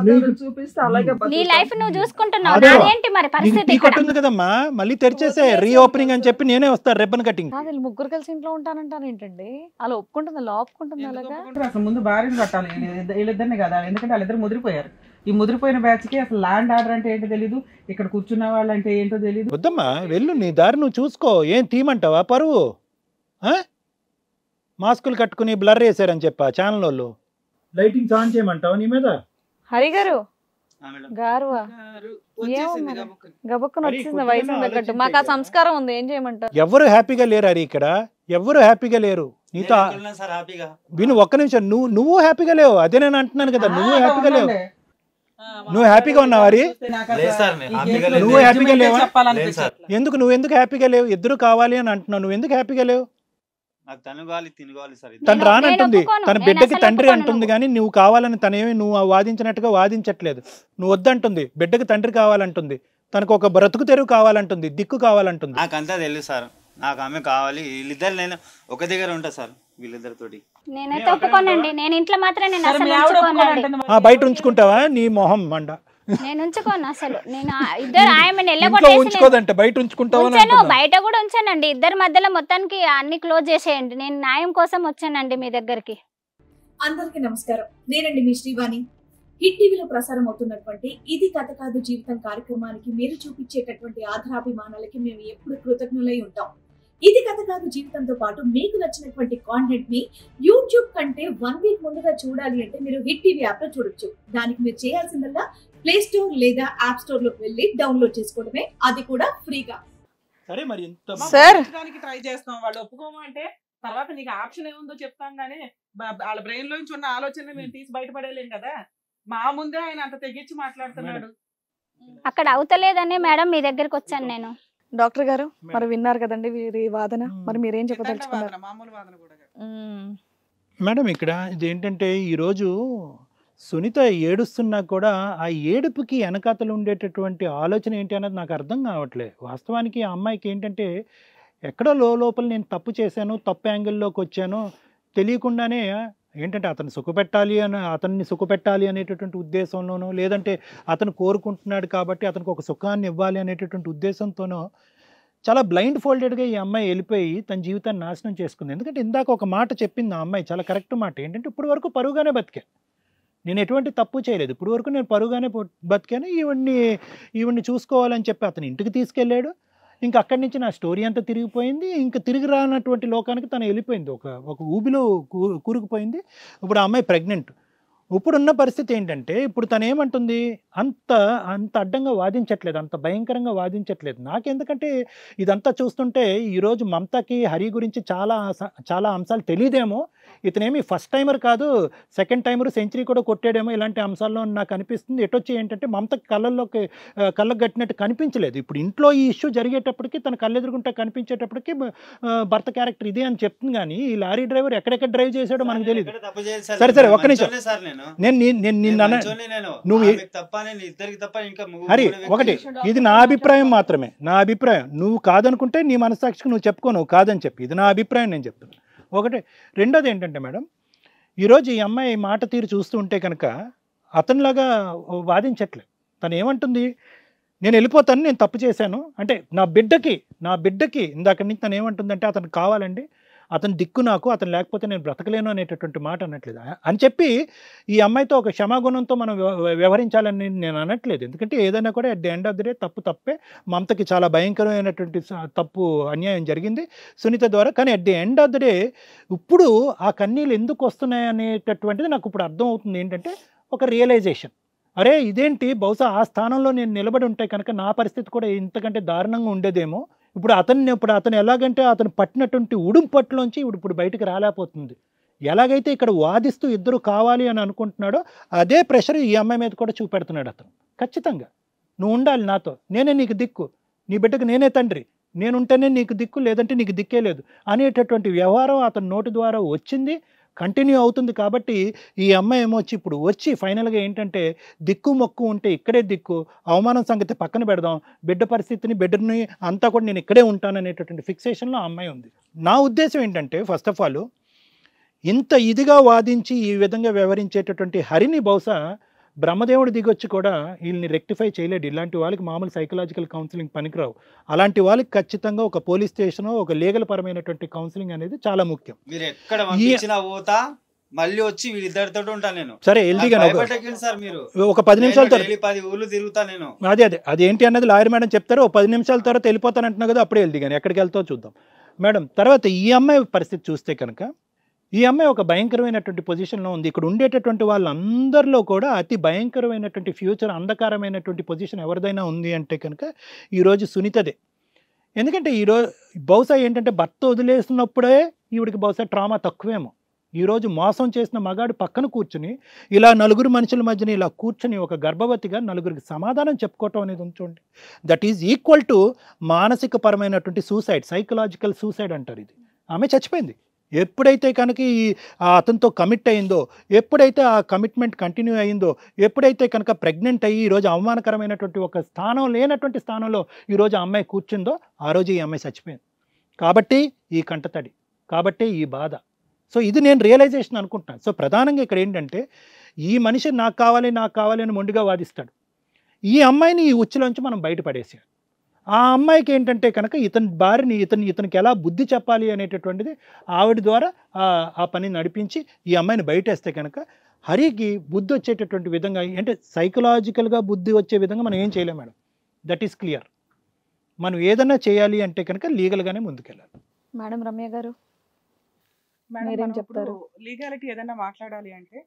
[SPEAKER 7] చూపిస్తే అలాగే
[SPEAKER 2] నీ లైఫ్ నువ్వు చూసుకుంటున్నావు. నాదేంటి మరి పరిస్థితి? ఇక్కడ
[SPEAKER 5] ఉంది కదమ్మా, మళ్ళీ తెరిచేసే రీఓపెనింగ్ అని చెప్పి నేనే వస్తాను రిబ్బన్ కటింగ్.
[SPEAKER 1] ముగ్గురు కలిసి ఇంట్లో ఉంటానంటాను ఏంటండి? అలా ఒప్పుకుంటుంది, అలా ఒప్పుకుంటుంది. అలాగా
[SPEAKER 3] అసలు ముందు భార్యను కట్టాలి వీళ్ళిద్దరిని కదా, ఎందుకంటే వాళ్ళిద్దరు ముదిరిపోయారు. ఈ ముదిరిపోయిన బ్యాచ్ కి అసలు ల్యాండ్ ఆర్డర్ అంటే ఏంటో తెలీదు, ఇక్కడ కూర్చున్న వాళ్ళు అంటే ఏంటో తెలీదు.
[SPEAKER 5] వద్దమ్మా వెళ్ళు, నీ దారి నువ్వు చూసుకో. ఏం తీయమంటావా పరువు? మాస్కులు కట్టుకుని బ్లర్ వేసారని చెప్పా ఛానల్ వాళ్ళు. లైటింగ్స్ ఆన్ చేయమంటావా నీ మీద?
[SPEAKER 1] హరి గారు గబుక్కున వచ్చింది వయసు తగ్గట్టు. మాకు ఆ సంస్కారం ఉంది, ఏం చేయమంటారు?
[SPEAKER 5] ఎవరు హ్యాపీగా లేరు హరి, ఇక్కడ ఎవరు హ్యాపీగా లేరు. నీతో విను ఒక్క నిమిషం, నువ్వు హ్యాపీగా లేవు. అదే నేను అంటున్నాను కదా, నువ్వు హ్యాపీగా లేవు. నువ్వు హ్యాపీగా ఉన్నావు హరి? నువ్వు హ్యాపీగా లేవా? ఎందుకు నువ్వెందుకు హ్యాపీగా లేవు? ఇద్దరు కావాలి అని అంటున్నావు, నువ్వు ఎందుకు హ్యాపీగా లేవు? తను రానంటుంది, తన బిడ్డకి తండ్రి అంటుంది, కానీ నువ్వు కావాలని తనేమి నువ్వు వాదించినట్టుగా వాదించట్లేదు. నువ్వు వద్దంటుంది, బిడ్డకి తండ్రి కావాలంటుంది, తనకు ఒక బ్రతుకు తెరువు కావాలంటుంది, దిక్కు కావాలంటుంది.
[SPEAKER 4] నాకంతా తెలుసు సార్, నాకు ఆమె కావాలి. వీళ్ళిద్దరు నేను ఒక దగ్గర ఉంటా సార్, వీళ్ళిద్దరితోటి.
[SPEAKER 2] నేనైతే ఒప్పుకోనండి. నేను ఇంట్లో మాత్రం నేను అసలు ఉంచుకోనండి.
[SPEAKER 5] బయట ఉంచుకుంటావా? నీ మొహం మండ.
[SPEAKER 2] నేను ఉంచుకోను అసలు. నేను ఇద్దరు ఆయమని
[SPEAKER 5] ఉంచుకోదంట, బయట ఉంచుకుంటావా?
[SPEAKER 2] బయట కూడా ఉంచానండి. ఇద్దరి మధ్యలో మొత్తానికి అన్ని క్లోజ్ చేసేయండి. నేను న్యాయం కోసం వచ్చానండి మీ దగ్గరికి.
[SPEAKER 6] అందరికీ నమస్కారం, నేనండి మీ శ్రీవాణి. హిట్ టీవీలో ప్రసారం అవుతున్నటువంటి ఇది కథ కాదు జీవితం కార్యక్రమానికి మీరు చూపించేటటువంటి ఆధారాభిమానాలకి మేము ఎప్పుడు కృతజ్ఞులై ఉంటాం. ఇది కథ కాదు జీవితంతో పాటు మీకు నచ్చినటువంటి కాంటెంట్ ని యూట్యూబ్ కంటే 1 వీక్ ముందుగా చూడాలి అంటే మీరు హిట్ టీవీ యాప్ లో చూడొచ్చు. దానికి మీరు చేయాల్సిందల్లా ప్లే స్టోర్ లేదా యాప్ స్టోర్ లోకి వెళ్ళి డౌన్లోడ్ చేసుకోవడమే, అది కూడా ఫ్రీగా.
[SPEAKER 5] సరే మరి
[SPEAKER 3] ట్రై చేస్తాం, వాళ్ళు ఒప్పుకోమంటే తర్వాత నీకు ఆప్షన్ ఏముందో చెప్తాం, కానీ వాళ్ళ బ్రెయిన్ లోంచి ఉన్న ఆలోచన మేము తీసి బయటపడలేం కదా. మా ముందే ఆయన అంత తెగించి మాట్లాడుతున్నాడు.
[SPEAKER 2] అక్కడ అవుతలేదనే మేడం మీ దగ్గరికి వచ్చాను నేను.
[SPEAKER 1] డాక్టర్ గారు మరి విన్నారు కదండి వీరి వాదన, మరి మీరేం చెప్పదలుచుకున్నారు?
[SPEAKER 5] మేడం ఇక్కడ ఇదేంటంటే ఈరోజు సునీత ఏడుస్తున్నా కూడా ఆ ఏడుపుకి వెనకాతలు ఉండేటటువంటి ఆలోచన ఏంటి అన్నది నాకు అర్థం కావట్లేదు. వాస్తవానికి ఆ అమ్మాయికి ఏంటంటే ఎక్కడో లోపల నేను తప్పు చేశాను, తప్పు యాంగిల్లోకి వచ్చాను, తెలియకుండానే ఏంటంటే అతన్ని సుఖపెట్టాలి అనేటటువంటి ఉద్దేశంలోనో, లేదంటే అతను కోరుకుంటున్నాడు కాబట్టి అతనికి ఒక సుఖాన్ని ఇవ్వాలి అనేటటువంటి ఉద్దేశంతోనో చాలా బ్లైండ్ ఫోల్డెడ్గా ఈ అమ్మాయి వెళ్ళిపోయి తన జీవితాన్ని నాశనం చేసుకుంది. ఎందుకంటే ఇందాక ఒక మాట చెప్పింది ఆ అమ్మాయి, చాలా కరెక్ట్ మాట. ఏంటంటే ఇప్పుడు వరకు పరువుగానే బతికా, నేను ఎటువంటి తప్పు చేయలేదు, ఇప్పుడు వరకు నేను పరువుగానే బతికాను, ఈవిడ్ని చూసుకోవాలని చెప్పి అతను ఇంటికి తీసుకెళ్ళాడు. ఇంకా అక్కడి నుంచి నా స్టోరీ అంతా తిరిగిపోయింది. ఇంకా తిరిగి రానటువంటి లోకానికి తను వెళ్ళిపోయింది, ఒక ఊబిలో కూరుకుపోయింది. ఇప్పుడు ఆ అమ్మాయి ప్రెగ్నెంట్. ఇప్పుడున్న పరిస్థితి ఏంటంటే ఇప్పుడు తను ఏమంటుంది, అంత అడ్డంగా వాదించట్లేదు, అంత భయంకరంగా వాదించట్లేదు. నాకెందుకంటే ఇదంతా చూస్తుంటే ఈరోజు మమతకి హరి గురించి చాలా అంశాలు తెలియదేమో, ఇతనేమి ఫస్ట్ టైమర్ కాదు, సెకండ్ టైమర్ సెంచరీ కూడా కొట్టాడేమో ఇలాంటి అంశాల్లో నాకు అనిపిస్తుంది. ఎటొచ్చి ఏంటంటే మమతకి కళ్ళకు కట్టినట్టు కనిపించలేదు. ఇప్పుడు ఇంట్లో ఈ ఇష్యూ జరిగేటప్పటికి తన కళ్ళెదురుగుంటా కనిపించేటప్పటికి భర్త క్యారెక్టర్ ఇదే అని చెప్తుంది. కానీ ఈ లారీ డ్రైవర్ ఎక్కడెక్కడ డ్రైవ్ చేశాడో మనకు తెలియదు. సరే ఒక్క నిమిషం, హరి ఒకటి, ఇది నా అభిప్రాయం మాత్రమే, నా అభిప్రాయం. నువ్వు కాదనుకుంటే నీ మనస్సాక్షికి నువ్వు చెప్పుకో, నువ్వు కాదని చెప్పి, ఇది నా అభిప్రాయం, నేను చెప్తున్నా. ఒకటి. రెండోది ఏంటంటే మేడం, ఈరోజు ఈ అమ్మాయి మాట తీరు చూస్తూ ఉంటే కనుక అతనిలాగా వాదించట్లేదు. తను ఏమంటుంది, నేను వెళ్ళిపోతాను, నేను తప్పు చేశాను అంటే నా బిడ్డకి ఇందాక నుంచి తను ఏమంటుందంటే అతను కావాలండి, అతను దిక్కు నాకు, అతను లేకపోతే నేను బ్రతకలేను అనేటటువంటి మాట అనట్లేదు. అని చెప్పి ఈ అమ్మాయితో ఒక క్షమాగుణంతో మనం వ్యవహరించాలని నేను అనట్లేదు. ఎందుకంటే ఏదైనా కూడా at the end of the day తప్పే. మమతకి చాలా భయంకరమైనటువంటి తప్పు అన్యాయం జరిగింది సునీత ద్వారా. కానీ at the end of the day ఇప్పుడు ఆ కన్నీళ్ళు ఎందుకు వస్తున్నాయి అనేటటువంటిది నాకు ఇప్పుడు అర్థం అవుతుంది. ఏంటంటే ఒక రియలైజేషన్, అరే ఇదేంటి, బహుశా ఆ స్థానంలో నేను నిలబడి ఉంటే కనుక నా పరిస్థితి కూడా ఇంతకంటే దారుణంగా ఉండేదేమో. ఇప్పుడు అతను ఎలాగంటే అతను పట్టినటువంటి ఉడుంపట్లోంచి ఇప్పుడు బయటకు రాలేకపోతుంది. ఎలాగైతే ఇక్కడ వాదిస్తూ ఇద్దరు కావాలి అని అనుకుంటున్నాడో అదే ప్రెషర్ ఈ అమ్మాయి మీద కూడా చూపెడుతున్నాడు అతను. ఖచ్చితంగా నువ్వు ఉండాలి నాతో, నేనే నీకు దిక్కు, నీ బిడ్డకు నేనే తండ్రి, నేనుంటేనే నీకు దిక్కు, లేదంటే నీకు దిక్కే లేదు అనేటటువంటి వ్యవహారం అతని నోటి ద్వారా వచ్చింది, కంటిన్యూ అవుతుంది. కాబట్టి ఈ అమ్మాయి ఏమొచ్చి ఇప్పుడు వచ్చి ఫైనల్గా ఏంటంటే దిక్కు మొక్కు ఉంటే ఇక్కడే దిక్కు, అవమానం సంగతి పక్కన పెడదాం, బిడ్డ పరిస్థితిని బిడ్డని అంతా కూడా నేను ఇక్కడే ఉంటాను అనేటటువంటి ఫిక్సేషన్లో ఆ అమ్మాయి ఉంది. నా ఉద్దేశం ఏంటంటే ఫస్ట్ ఆఫ్ ఆల్ ఇంత ఇదిగా వాదించి ఈ విధంగా వ్యవహరించేటటువంటి హరిని బహుశా బ్రహ్మదేవుడు దిగొచ్చి కూడా వీళ్ళని రెక్టిఫై చేయలేడు. ఇలాంటి వాళ్ళకి మామూలు సైకలాజికల్ కౌన్సిలింగ్ పనికిరావు. అలాంటి వాళ్ళకి ఖచ్చితంగా ఒక పోలీస్ స్టేషన్, ఒక లీగల్ పరమైనటువంటి కౌన్సిలింగ్ అనేది చాలా ముఖ్యం.
[SPEAKER 4] మీరు ఎక్కడ పంపించినా పోతా, మళ్ళీ వచ్చి వీళ్ళిద్దరితో ఉంటాను నేను.
[SPEAKER 5] సరే హెల్దీగా
[SPEAKER 4] సార్ మీరు
[SPEAKER 5] ఒక 10 నిమిషాల తర్వాత
[SPEAKER 4] 10 ఊళ్ళు తిరుగుతా నేను.
[SPEAKER 5] అదేంటి అన్నది లాయర్ మేడం చెప్తారు. 10 నిమిషాల తర్వాత వెళ్ళిపోతాను అంటున్నా కదా, అప్పుడే హెల్దీగానే ఎక్కడికి వెళ్తావు చూద్దాం మేడం. తర్వాత ఈ అమ్మాయి పరిస్థితి చూస్తే కనుక ఈ అమ్మాయి ఒక భయంకరమైనటువంటి పొజిషన్లో ఉంది. ఇక్కడ ఉండేటటువంటి వాళ్ళందరిలో కూడా అతి భయంకరమైనటువంటి ఫ్యూచర్, అంధకారమైనటువంటి పొజిషన్ ఎవరిదైనా ఉంది అంటే కనుక ఈరోజు సునీతదే. ఎందుకంటే ఈరోజు బహుశా ఏంటంటే భర్త వదిలేసినప్పుడే ఈవిడికి బహుశా ట్రామా తక్కువేమో. ఈరోజు మోసం చేసిన మగాడు పక్కన కూర్చుని ఇలా నలుగురు మనుషుల మధ్యన ఇలా కూర్చుని ఒక గర్భవతిగా నలుగురికి సమాధానం చెప్పుకోవటం అనేది ఉంచండి, దట్ ఈజ్ ఈక్వల్ టు మానసిక పరమైనటువంటి సూసైడ్, సైకలాజికల్ సూసైడ్ అంటారు. ఇది ఆమె చచ్చిపోయింది. ఎప్పుడైతే కనుక అతనితో కమిట్ అయిందో, ఎప్పుడైతే ఆ కమిట్మెంట్ కంటిన్యూ అయిందో, ఎప్పుడైతే కనుక ప్రెగ్నెంట్ అయ్యి ఈరోజు అవమానకరమైనటువంటి ఒక స్థానం లేనటువంటి స్థానంలో ఈరోజు ఆ అమ్మాయి కూర్చుందో ఆ రోజు ఈ అమ్మాయి చచ్చిపోయింది. కాబట్టి ఈ కంటతడి, కాబట్టి ఈ బాధ. సో ఇది నేను రియలైజేషన్ అనుకుంటున్నాను. సో ప్రధానంగా ఇక్కడ ఏంటంటే ఈ మనిషి నాకు కావాలి అని మొండిగా వాదిస్తాడు. ఈ అమ్మాయిని ఈ ఉచ్చులోంచి మనం బయటపడేసాడు. ఆ అమ్మాయికి ఏంటంటే కనుక ఇతని భార్యని ఇతనికి ఎలా బుద్ధి చెప్పాలి అనేటటువంటిది ఆవిడ ద్వారా ఆ పని నడిపించి ఈ అమ్మాయిని బయటేస్తే కనుక హరికి బుద్ధి వచ్చేటటువంటి విధంగా, అంటే సైకలాజికల్గా బుద్ధి వచ్చే విధంగా మనం ఏం చేయలేం మేడం. That is clear. మనం ఏదన్నా చేయాలి అంటే కనుక లీగల్గానే ముందుకెళ్ళాలి.
[SPEAKER 1] మేడం రమ్య గారు
[SPEAKER 3] మీరేం చెప్తారు? లీగాలిటీ ఏదైనా మాట్లాడాలి అంటే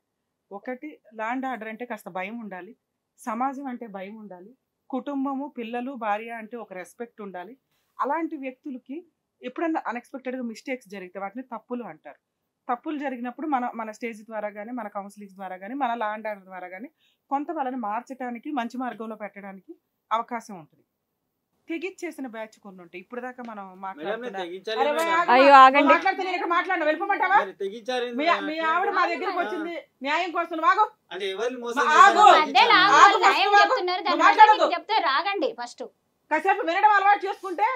[SPEAKER 3] ఒకటి ల్యాండ్ ఆర్డర్ అంటే కాస్త భయం ఉండాలి, సమాజం అంటే భయం ఉండాలి, కుటుంబము, పిల్లలు, భార్య అంటే ఒక రెస్పెక్ట్ ఉండాలి. అలాంటి వ్యక్తులకి ఎప్పుడన్నా అన్ఎక్స్పెక్టెడ్గా మిస్టేక్స్ జరిగితే వాటిని తప్పులు అంటారు. తప్పులు జరిగినప్పుడు మన స్టేజ్ ద్వారా కానీ, మన కౌన్సిలింగ్ ద్వారా కానీ, మన ల్యాండ్ ఆర్డర్ ద్వారా కానీ కొంత వాళ్ళని మార్చడానికి, మంచి మార్గంలో పెట్టడానికి అవకాశం ఉంటుంది. తెగిచ్చేసిన బ్యాచ్ కొన్ని ఉంటాయి. ఇప్పుడు దాకా మనం మీ ఆవిడ మా దగ్గరికి వచ్చింది న్యాయం కోసం. కాసేపు వినడం అలవాటు చేసుకుంటే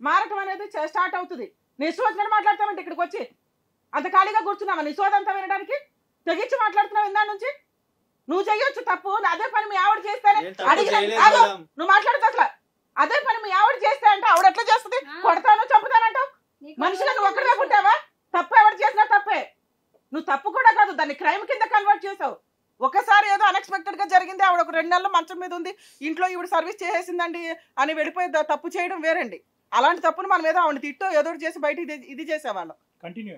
[SPEAKER 3] మారకం అనేది స్టార్ట్ అవుతుంది. నిశ్వతంగా మాట్లాడతామంటే ఇక్కడికి వచ్చి అంత ఖాళీగా కూర్చున్నావా? నిశ్వతంతా వినడానికి తెగించి మాట్లాడుతున్నావు. ఇందా నుంచి నువ్వు చెయ్యొచ్చు తప్పు, అదే పని మీ ఆవిడ చేస్తేనే నువ్వు మాట్లాడతా. అసలు అదే పని మీ ఆవిడ చేస్తే అంటే ఆవిడ ఎట్లా చేస్తుంది? కొడతాను, చంపుతానంటావు. మనిషిగా నువ్వు ఒక్కడిగా ఉంటావా? తప్పు ఎవరు చేసినా తప్పే. నువ్వు తప్పు కూడా కాదు, దాన్ని క్రైమ్ కింద కన్వర్ట్ చేసావు. ఒకసారి ఏదో అన్ఎక్స్పెక్టెడ్ గా జరిగింది, ఆవిడ ఒక 2 నెలలు మంచం మీద ఉంది, ఇంట్లో ఈవిడ సర్వీస్ చేసేసిందండి అని వెళ్ళిపోయి తప్పు చేయడం వేరండి. అలాంటి తప్పును మనం ఏదో ఆవిడ తిట్టో ఏదో చేసి బయట ఇది చేసేవాళ్ళం.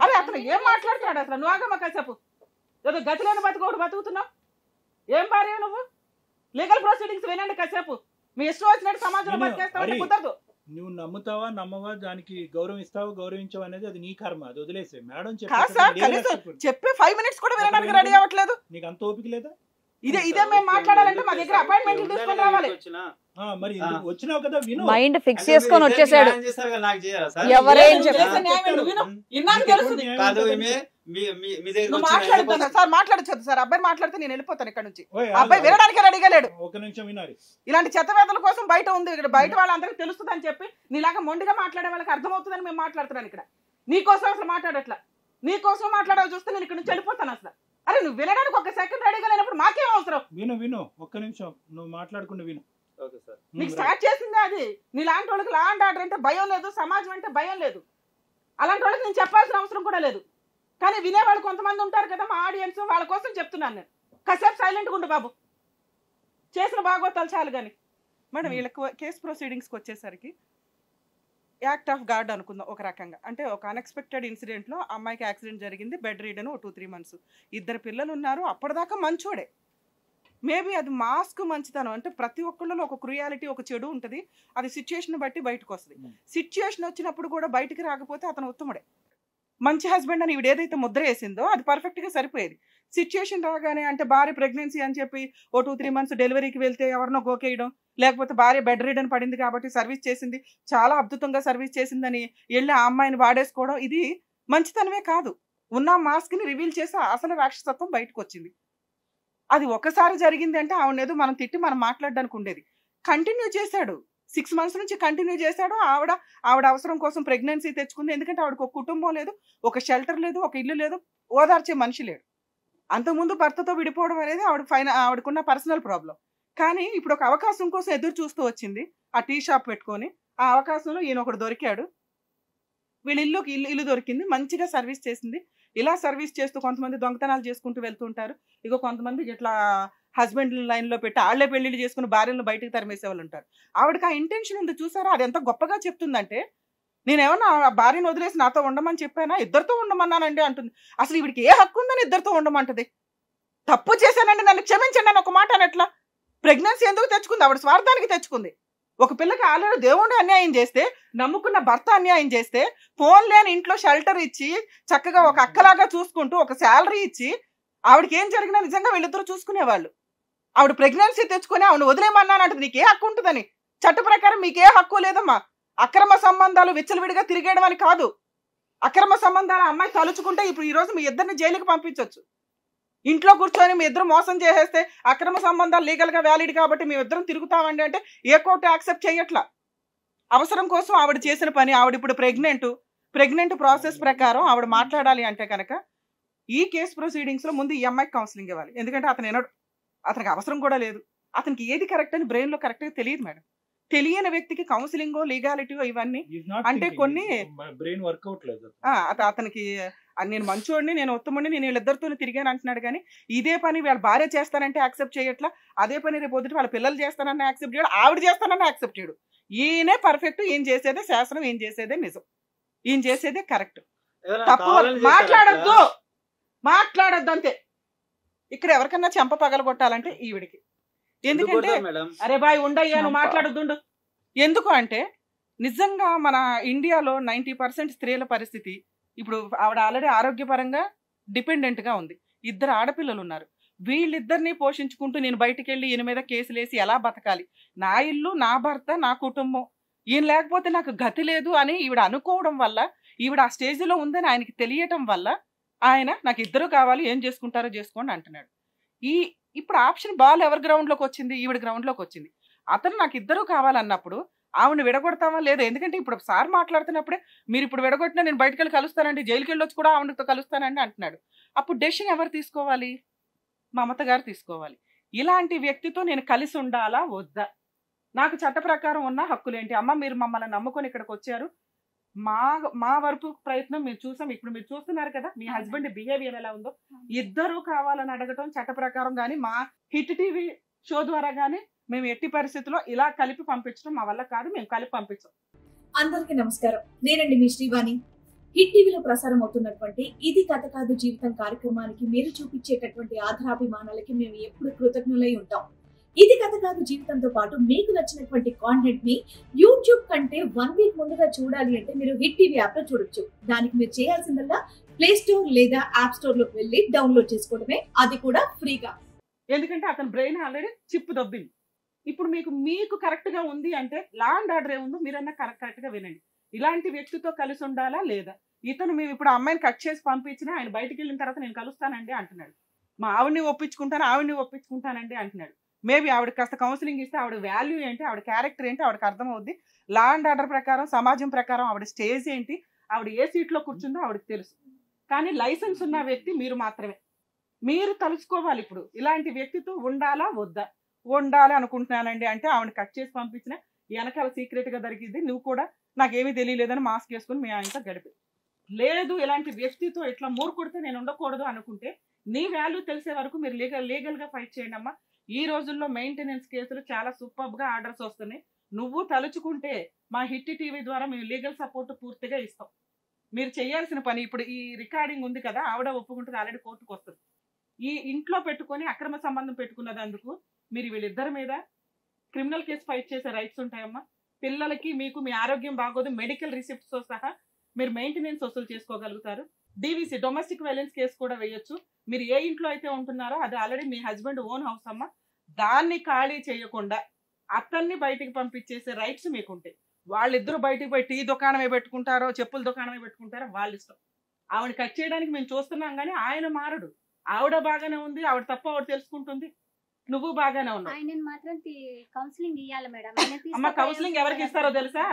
[SPEAKER 3] అరే అతను ఏం మాట్లాడుతున్నాడు అసలు? నువ్వు ఆగమ్మా కాసేపు. ఏదో గతి లేని బతుకోడు బతుకుతున్నావు. ఏం భార్య నువ్వు? లీగల్ ప్రొసీడింగ్స్ వినండి కాసేపు. మీ ఇష్టం వచ్చినట్టు సమాజంలో బతికేస్తావు కుదరదు.
[SPEAKER 5] నువ్వు నమ్ముతావా నమ్మవా, దానికి గౌరవిస్తావా గౌరవించవు అనేది అది నీ కర్మ, అది వదిలేసే. మేడం
[SPEAKER 3] చెప్పి 5 minutes కూడా వినడానికి రెడీ అవ్వట్లేదు.
[SPEAKER 5] నీకు అంత ఓపిక లేదా?
[SPEAKER 3] ఇదే మేము మాట్లాడాలంటే మా దగ్గర అపాయింట్మెంట్ తీసుకొని రావాలి.
[SPEAKER 5] మరి వచ్చినావు కదా, విను.
[SPEAKER 1] మైండ్ ఫిక్స్ చేసుకొని వచ్చేసాడు. ఎవరేం
[SPEAKER 3] మాట్లాడచ్చు సార్, అబ్బాయి మాట్లాడితే నేను వెళ్ళిపోతాను ఇక్కడ నుంచి. అబ్బాయి వినడానికి రెడీగా లేడు.
[SPEAKER 5] ఒక నిమిషం వినాలి.
[SPEAKER 3] ఇలాంటి చెత్తవేదల కోసం బయట ఉంది, ఇక్కడ బయట వాళ్ళందరికీ తెలుస్తుంది అని చెప్పి నీలాగా మొండిగా మాట్లాడే వాళ్ళకి అర్థమవుతుందని మేము మాట్లాడుతున్నాను ఇక్కడ. నీకోసం అసలు మాట్లాడట్లా, నీకోసం మాట్లాడాలి చూస్తే నేను ఇక్కడ నుంచి వెళ్ళిపోతాను అసలు. అరే నువ్వు వినడానికి ఒక సెకండ్ రెడీగా లేనప్పుడు మాకేం అవసరం?
[SPEAKER 5] విను ఒక్క నిమిషం, నువ్వు మాట్లాడుకుంటూ విను.
[SPEAKER 3] నీకు స్టార్ట్ చేసింది అది. నీలాంటి వాళ్ళకి లా అండ్ ఆర్డర్ అంటే భయం లేదు, సమాజం అంటే భయం లేదు. అలాంటి వాళ్ళకి నేను చెప్పాల్సిన అవసరం కూడా లేదు. కానీ వినేవాళ్ళు కొంతమంది ఉంటారు కదా మా ఆడియన్స్, వాళ్ళ కోసం చెప్తున్నాను నేను. కాసేపు సైలెంట్గా ఉండు బాబు, చేసిన భాగవతాలు చాలు. కానీ మేడం వీళ్ళకి కేసు ప్రొసీడింగ్స్కి వచ్చేసరికి యాక్ట్ ఆఫ్ గాడ్ అనుకుందాం ఒక రకంగా. అంటే ఒక అన్ఎక్స్పెక్టెడ్ ఇన్సిడెంట్లో అమ్మాయికి యాక్సిడెంట్ జరిగింది, బెడ్ రీడ్ అని 2-3 months, 2 పిల్లలు ఉన్నారు. అప్పటిదాకా మంచోడే. మేబీ అది మాస్క్ మంచితనం అంటే ప్రతి ఒక్కళ్ళలో ఒక క్రూయాలిటీ, ఒక చెడు ఉంటుంది. అది సిచ్యుయేషన్ బట్టి బయటకు వస్తుంది. సిచ్యుయేషన్ వచ్చినప్పుడు కూడా బయటికి రాకపోతే అతను ఉత్తముడే, మంచి హస్బెండ్ అని ఈవిడ ఏదైతే ముద్ర వేసిందో అది పర్ఫెక్ట్గా సరిపోయేది. సిచ్యుయేషన్ రాగానే అంటే భార్య ప్రెగ్నెన్సీ అని చెప్పి 2-3 months డెలివరీకి వెళ్తే ఎవరినో గోకేయడం, లేకపోతే భార్య బెడ్ రీడ్ అని పడింది కాబట్టి సర్వీస్ చేసింది, చాలా అద్భుతంగా సర్వీస్ చేసిందని వెళ్ళి ఆ అమ్మాయిని వాడేసుకోవడం, ఇది మంచితనమే కాదు. ఉన్న మాస్క్ని రివీల్ చేసి అసలు రాక్షసత్వం బయటకు వచ్చింది. అది ఒకసారి జరిగింది అంటే ఆవిడేదో మనం తిట్టి మనం మాట్లాడడానికి ఉండేది. కంటిన్యూ చేశాడు, 6 months నుంచి కంటిన్యూ చేశాడు. ఆవిడ అవసరం కోసం ప్రెగ్నెన్సీ తెచ్చుకుంది. ఎందుకంటే ఆవిడకు ఒక కుటుంబం లేదు, ఒక షెల్టర్ లేదు, ఒక ఇల్లు లేదు, ఓదార్చే మనిషి లేడు. అంతకుముందు భర్తతో విడిపోవడం అనేది ఆవిడకున్న పర్సనల్ ప్రాబ్లం. కానీ ఇప్పుడు ఒక అవకాశం కోసం ఎదురు చూస్తూ వచ్చింది. ఆ టీ షాప్ పెట్టుకొని ఆ అవకాశంలో ఈయన ఒకడు దొరికాడు. వీళ్ళ ఇల్లు దొరికింది, మంచిగా సర్వీస్ చేసింది. ఇలా సర్వీస్ చేస్తూ కొంతమంది దొంగతనాలు చేసుకుంటూ వెళ్తుంటారు. ఇగో కొంతమంది ఇట్లా హస్బెండ్ లైన్లో పెట్టి ఆళ్లే పెళ్లిళ్ళు చేసుకుని భార్యలను బయటకు తరిమేసే వాళ్ళు ఉంటారు. ఆవిడకి ఆ ఇంటెన్షన్ ఉంది చూసారా, అది ఎంత గొప్పగా చెప్తుందంటే, నేనేమన్నా భార్యను వదిలేసి నాతో ఉండమని చెప్పానా? ఇద్దరితో ఉండమన్నానండి అంటుంది. అసలు ఈవిడికి ఏ హక్కు ఉందని ఇద్దరితో ఉండమంటది? తప్పు చేశానండి, నన్ను క్షమించండి అని ఒక మాట అనట్లా. ప్రెగ్నెన్సీ ఎందుకు తెచ్చుకుంది? ఆవిడ స్వార్థానికి తెచ్చుకుంది. ఒక పిల్లకి ఆల్రెడీ దేవుడు అన్యాయం చేస్తే, నమ్ముకున్న భర్త అన్యాయం చేస్తే, ఫోన్ లేని ఇంట్లో షెల్టర్ ఇచ్చి చక్కగా ఒక అక్కలాగా చూసుకుంటూ ఒక శాలరీ ఇచ్చి ఆవిడకి ఏం జరిగినా నిజంగా వీళ్ళిద్దరూ చూసుకునేవాళ్ళు. ఆవిడ ప్రెగ్నెన్సీ తెచ్చుకొని ఆవిడ వదిలేయమన్నానంటే నీకే హక్కు ఉంటుందని? చట్ట ప్రకారం మీకే హక్కు లేదమ్మా. అక్రమ సంబంధాలు విచ్చలవిడిగా తిరిగేయడం అని కాదు. అక్రమ సంబంధాలు అమ్మాయి తలుచుకుంటే ఇప్పుడు ఈ రోజు మీ ఇద్దరిని జైలుకి పంపించవచ్చు. ఇంట్లో కూర్చొని మీ ఇద్దరు మోసం చేసేస్తే అక్రమ సంబంధాలు లీగల్గా వ్యాలిడ్ కాబట్టి మీ ఇద్దరం తిరుగుతామండి అంటే ఏ కోర్టు యాక్సెప్ట్ చేయట్లా. అవసరం కోసం ఆవిడ చేసిన పని. ఆవిడ ఇప్పుడు ప్రెగ్నెంట్ ప్రాసెస్ ప్రకారం ఆవిడ మాట్లాడాలి అంటే కనుక ఈ కేసు ప్రొసీడింగ్స్లో ముందు ఈ అమ్మాయికి కౌన్సిలింగ్ ఇవ్వాలి. ఎందుకంటే అతనికి అవసరం కూడా లేదు. అతనికి ఏది కరెక్ట్ అని బ్రెయిన్లో కరెక్ట్గా తెలియదు మేడం. తెలియని వ్యక్తికి కౌన్సిలింగో లీగాలిటీయో ఇవన్నీ అంటే కొన్ని
[SPEAKER 5] బ్రెయిన్ వర్కౌట్ లేదు.
[SPEAKER 3] అతనికి నేను మంచోడిని, నేను ఉత్తముడిని, నేను వీళ్ళిద్దరితో తిరిగాను అంటున్నాడు. కానీ ఇదే పని వాళ్ళ భార్య చేస్తానంటే యాక్సెప్ట్ చేయట్లా. అదే పని రేపు పొద్దుట వాళ్ళ పిల్లలు చేస్తానని యాక్సెప్ట్ చేయడు, ఆవిడ చేస్తానని యాక్సెప్ట్ చేయడు. ఈయనే పర్ఫెక్ట్, ఈయన చేసేదే శాస్త్రం, ఈయన చేసేదే నిజం, ఈయన చేసేదే కరెక్ట్. తప్పు మాట్లాడొద్దు అంతే. ఇక్కడ ఎవరికన్నా చెంప పగలగొట్టాలంటే ఈవిడికి. ఎందుకంటే అరే బాయ్ ఉండయ్యా నువ్వు మాట్లాడొద్దు. ఎందుకు అంటే నిజంగా మన ఇండియాలో 90% స్త్రీల పరిస్థితి ఇప్పుడు ఆవిడ ఆల్రెడీ ఆరోగ్యపరంగా డిపెండెంట్గా ఉంది. 2 ఆడపిల్లలు ఉన్నారు. వీళ్ళిద్దరిని పోషించుకుంటూ నేను బయటికి వెళ్ళి ఈయన మీద కేసులు వేసి ఎలా బతకాలి? నా ఇల్లు, నా భర్త, నా కుటుంబం, ఈయన లేకపోతే నాకు గతి లేదు అని ఈవిడ అనుకోవడం వల్ల, ఈవిడ ఆ స్టేజ్లో ఉందని ఆయనకి తెలియటం వల్ల ఆయన నాకు 2 కావాలి, ఏం చేసుకుంటారో చేసుకోండి అంటున్నాడు. ఇప్పుడు ఆప్షన్ బాల్ ఎవరి గ్రౌండ్లోకి వచ్చింది? ఈవిడ గ్రౌండ్లోకి వచ్చింది. అతను నాకు 2 కావాలన్నప్పుడు ఆవిడని విడగొడతావా లేదా? ఎందుకంటే ఇప్పుడు సార్ మాట్లాడుతున్నప్పుడే మీరు ఇప్పుడు విడగొట్టినా నేను బయటకు వెళ్ళి కలుస్తానండి, జైలుకి వెళ్ళొచ్చి కూడా ఆవిడతో కలుస్తానండి అంటున్నాడు. అప్పుడు డెసిషన్ ఎవరు తీసుకోవాలి? మమత గారు తీసుకోవాలి. ఇలాంటి వ్యక్తితో నేను కలిసి ఉండాలా వద్దా? నాకు చట్ట ప్రకారం ఉన్న హక్కులేంటి? అమ్మ మీరు మమ్మల్ని నమ్ముకొని ఇక్కడికి వచ్చారు, మా వరకు ప్రయత్నం మీరు చూసాం. ఇప్పుడు మీరు చూస్తున్నారు కదా మీ హస్బెండ్ బిహేవియర్ ఎలా ఉందో. 2 కావాలని అడగటం చట్ట ప్రకారం కానీ మా హిట్ టీవీ షో ద్వారా కానీ మేము ఎట్టి పరిస్థితుల్లో ఇలా కలిపి పంపించడం మా వల్ల కాదు, మేము కలిపి పంపించాం.
[SPEAKER 6] అందరికీ నమస్కారం. నేనండి మీ శ్రీవాణి. హిట్ టీవీలో ప్రసారం అవుతున్నటువంటి ఇది కథ కాదు జీవితం కార్యక్రమానికి మీరు చూపించేటటువంటి ఆధారాభిమానాలకి మేము ఎప్పుడు కృతజ్ఞులై ఉంటాం. ఇది కథ కాదు జీవితంతో పాటు మీకు నచ్చినటువంటి కాంటెంట్ ని యూట్యూబ్ కంటే 1 వీక్ ముందుగా చూడాలి అంటే మీరు హిట్ టీవీ యాప్ లో చూడొచ్చు. దానికి మీరు చేయాల్సిందల్లా ప్లే స్టోర్ లేదా యాప్ స్టోర్ లోకి వెళ్ళి డౌన్లోడ్ చేసుకోవడమే, అది కూడా ఫ్రీగా.
[SPEAKER 3] ఎందుకంటే అతని బ్రెయిన్ ఆల్రెడీ చిప్పు దొబ్బింది. ఇప్పుడు మీకు కరెక్ట్ గా ఉంది అంటే లా అండ్ ఆర్డర్ ఏముందో మీరన్నా కరెక్ట్ గా వినండి. ఇలాంటి వ్యక్తితో కలిసి ఉండాలా లేదా? ఇతను మేము ఇప్పుడు అమ్మాయిని కట్ చేసి పంపించినా ఆయన బయటికి వెళ్ళిన తర్వాత నేను కలుస్తానండి అంటున్నాడు. మా ఆవిడ్ని ఒప్పించుకుంటానండి అంటున్నాడు. మేబీ ఆవిడ కాస్త కౌన్సిలింగ్ ఇస్తే ఆవిడ వాల్యూ ఏంటి, ఆవిడ క్యారెక్టర్ ఏంటి ఆవిడకి అర్థమవుద్ది. లా అండ్ ఆర్డర్ ప్రకారం, సమాజం ప్రకారం ఆవిడ స్టేజ్ ఏంటి, ఆవిడ ఏ సీట్లో కూర్చుందో ఆవిడకి తెలుసు. కానీ లైసెన్స్ ఉన్న వ్యక్తి మీరు మాత్రమే. మీరు తలుచుకోవాలి ఇప్పుడు ఇలాంటి వ్యక్తితో ఉండాలా వద్దా. ఉండాలి అనుకుంటున్నానండి అంటే ఆవిడ కట్ చేసి పంపించిన వెనకాల సీక్రెట్ గా దొరికింది. నువ్వు కూడా నాకేమీ తెలియలేదని మాస్క్ వేసుకుని మీ ఆయనతో గడిపి. లేదు ఇలాంటి వ్యక్తితో ఇట్లా మూరుకొడితే నేను ఉండకూడదు అనుకుంటే నీ వాల్యూ తెలిసే వరకు మీరు లీగల్ గా ఫైట్ చేయండి అమ్మా. ఈ రోజుల్లో మెయింటెనెన్స్ కేసులు చాలా సూపర్ గా ఆర్డర్స్ వస్తున్నాయి. నువ్వు తలుచుకుంటే మా హిట్ టీవీ ద్వారా మేము లీగల్ సపోర్ట్ పూర్తిగా ఇస్తాం. మీరు చేయాల్సిన పని ఇప్పుడు ఈ రికార్డింగ్ ఉంది కదా, ఆవిడ ఒప్పుకుంటుంది, ఆల్రెడీ కోర్టుకు వస్తుంది. ఈ ఇంట్లో పెట్టుకొని అక్రమ సంబంధం పెట్టుకున్నదందుకు మీరు వీళ్ళిద్దరి మీద క్రిమినల్ కేసు ఫైట్ చేసే రైట్స్ ఉంటాయమ్మా. పిల్లలకి మీకు మీ ఆరోగ్యం బాగోదు, మెడికల్ రిసిప్ట్స్ తో సహా మీరు మెయింటెనెన్స్ వసూలు చేసుకోగలుగుతారు. డీవీసీ డొమెస్టిక్ వైలెన్స్ కేసు కూడా వేయొచ్చు. మీరు ఏ ఇంట్లో అయితే ఉంటున్నారో అది ఆల్రెడీ మీ హస్బెండ్ ఓన్ హౌస్ అమ్మా. దాన్ని ఖాళీ చేయకుండా అతన్ని బయటికి పంపించేసే రైట్స్ మీకు ఉంటాయి. వాళ్ళిద్దరూ బయటికి పోయి టీ దుకాణమే పెట్టుకుంటారో చెప్పుల దుకాణమే పెట్టుకుంటారో వాళ్ళ ఇష్టం. ఆవిడ కట్ చేయడానికి మేము చూస్తున్నాం కానీ ఆయన మారడు. ఆవిడ బాగానే ఉంది, ఆవిడ తప్ప ఆవిడ తెలుసుకుంటుంది, నువ్వు బాగానే ఉన్నావు.
[SPEAKER 2] ఆయనని మాత్రం కౌన్సిలింగ్ ఇవ్వాలి మేడం.
[SPEAKER 3] అమ్మ కౌన్సిలింగ్ ఎవరికి ఇస్తారో తెలుసా?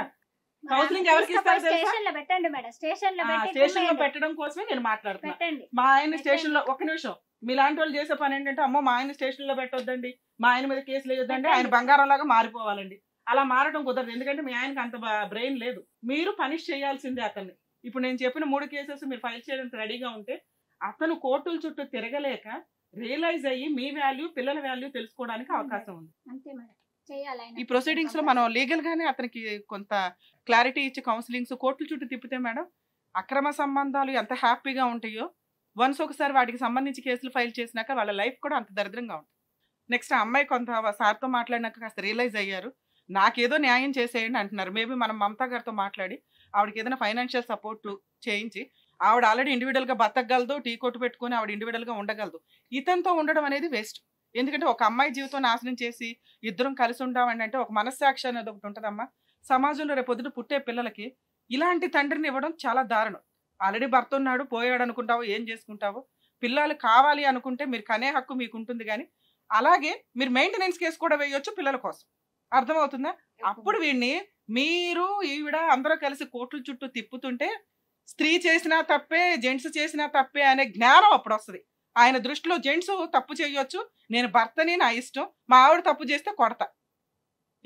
[SPEAKER 3] కౌన్సిలింగ్ ఎవరికి ఇస్తారో తెలుసా?
[SPEAKER 2] స్టేషన్ లో పెట్టండి మేడం. స్టేషన్
[SPEAKER 3] లో పెట్టడం కోసమే నేను మాట్లాడుతున్నాను. మా ఆయన స్టేషన్ లో ఒక నిమిషం, మీలాంటి వాళ్ళు చేసే పని ఏంటంటే అమ్మో మా ఆయన స్టేషన్ లో పెట్టొద్దండి, మా ఆయన మీద కేసులు వేయొద్దండి, ఆయన బంగారం లాగా మారిపోవాలండి. అలా మారడం కుదరదు. ఎందుకంటే మీ ఆయనకి అంత బ్రెయిన్ లేదు. మీరు పనిష్ చేయాల్సిందే అతన్ని. ఇప్పుడు నేను చెప్పిన 3 కేసెస్ మీరు ఫైల్ చేయడానికి రెడీగా ఉంటే అతను కోర్టుల చుట్టూ తిరగలేక రియలైజ్ అయ్యి మీ వాల్యూ, పిల్లల వాల్యూ తెలుసుకోవడానికి అవకాశం ఉంది.
[SPEAKER 2] అంతే మేడం, చేయాలి.
[SPEAKER 3] ఈ ప్రొసీడింగ్స్ లో మనం లీగల్ గానే అతనికి కొంత క్లారిటీ ఇచ్చి కౌన్సిలింగ్స్ కోర్టుల చుట్టూ తిప్పితే మేడం అక్రమ సంబంధాలు ఎంత హ్యాపీగా ఉంటాయో, వన్స్ ఒకసారి వాటికి సంబంధించి కేసులు ఫైల్ చేసినాక వాళ్ళ లైఫ్ కూడా అంత దరిద్రంగా ఉంటుంది. నెక్స్ట్ ఆ అమ్మాయి కొంత సార్తో మాట్లాడినాక కాస్త రియలైజ్ అయ్యారు, నాకేదో న్యాయం చేసేయండి అంటున్నారు. మేబీ మనం మమతా గారితో మాట్లాడి ఆవిడకి ఏదైనా ఫైనాన్షియల్ సపోర్ట్ చేయించి, ఆవిడ ఆల్రెడీ ఇండివిడువల్గా బతకగలదు, టీ కొట్టు పెట్టుకుని ఆవిడ ఇండివిడువల్గా ఉండగలదు. ఇతనితో ఉండడం అనేది వేస్ట్. ఎందుకంటే ఒక అమ్మాయి జీవితం నాశనం చేసి ఇద్దరం కలిసి ఉంటామని అంటే ఒక మనస్సాక్షి అనేది ఒకటి ఉంటుందమ్మా. సమాజంలో రేపొద్దున పుట్టే పిల్లలకి ఇలాంటి తండ్రిని ఇవ్వడం చాలా దారుణం. ఆల్రెడీ భర్త ఉన్నాడు, పోయాడు అనుకుంటావు, ఏం చేసుకుంటావు? పిల్లలు కావాలి అనుకుంటే మీరు కనే హక్కు మీకు ఉంటుంది. కానీ అలాగే మీరు మెయింటెనెన్స్ కేసు కూడా వేయొచ్చు పిల్లల కోసం. అర్థమవుతుందా? అప్పుడు వీడిని మీరు ఈవిడ అందరూ కలిసి కోర్టుల చుట్టూ తిప్పుతుంటే స్త్రీ చేసినా తప్పే, జెంట్స్ చేసినా తప్పే అనే జ్ఞానం అప్పుడు వస్తుంది. ఆయన దృష్టిలో జెంట్స్ తప్పు చేయొచ్చు, నేను భర్తని, నా ఇష్టం, మా ఆవిడ తప్పు చేస్తే కొడతా.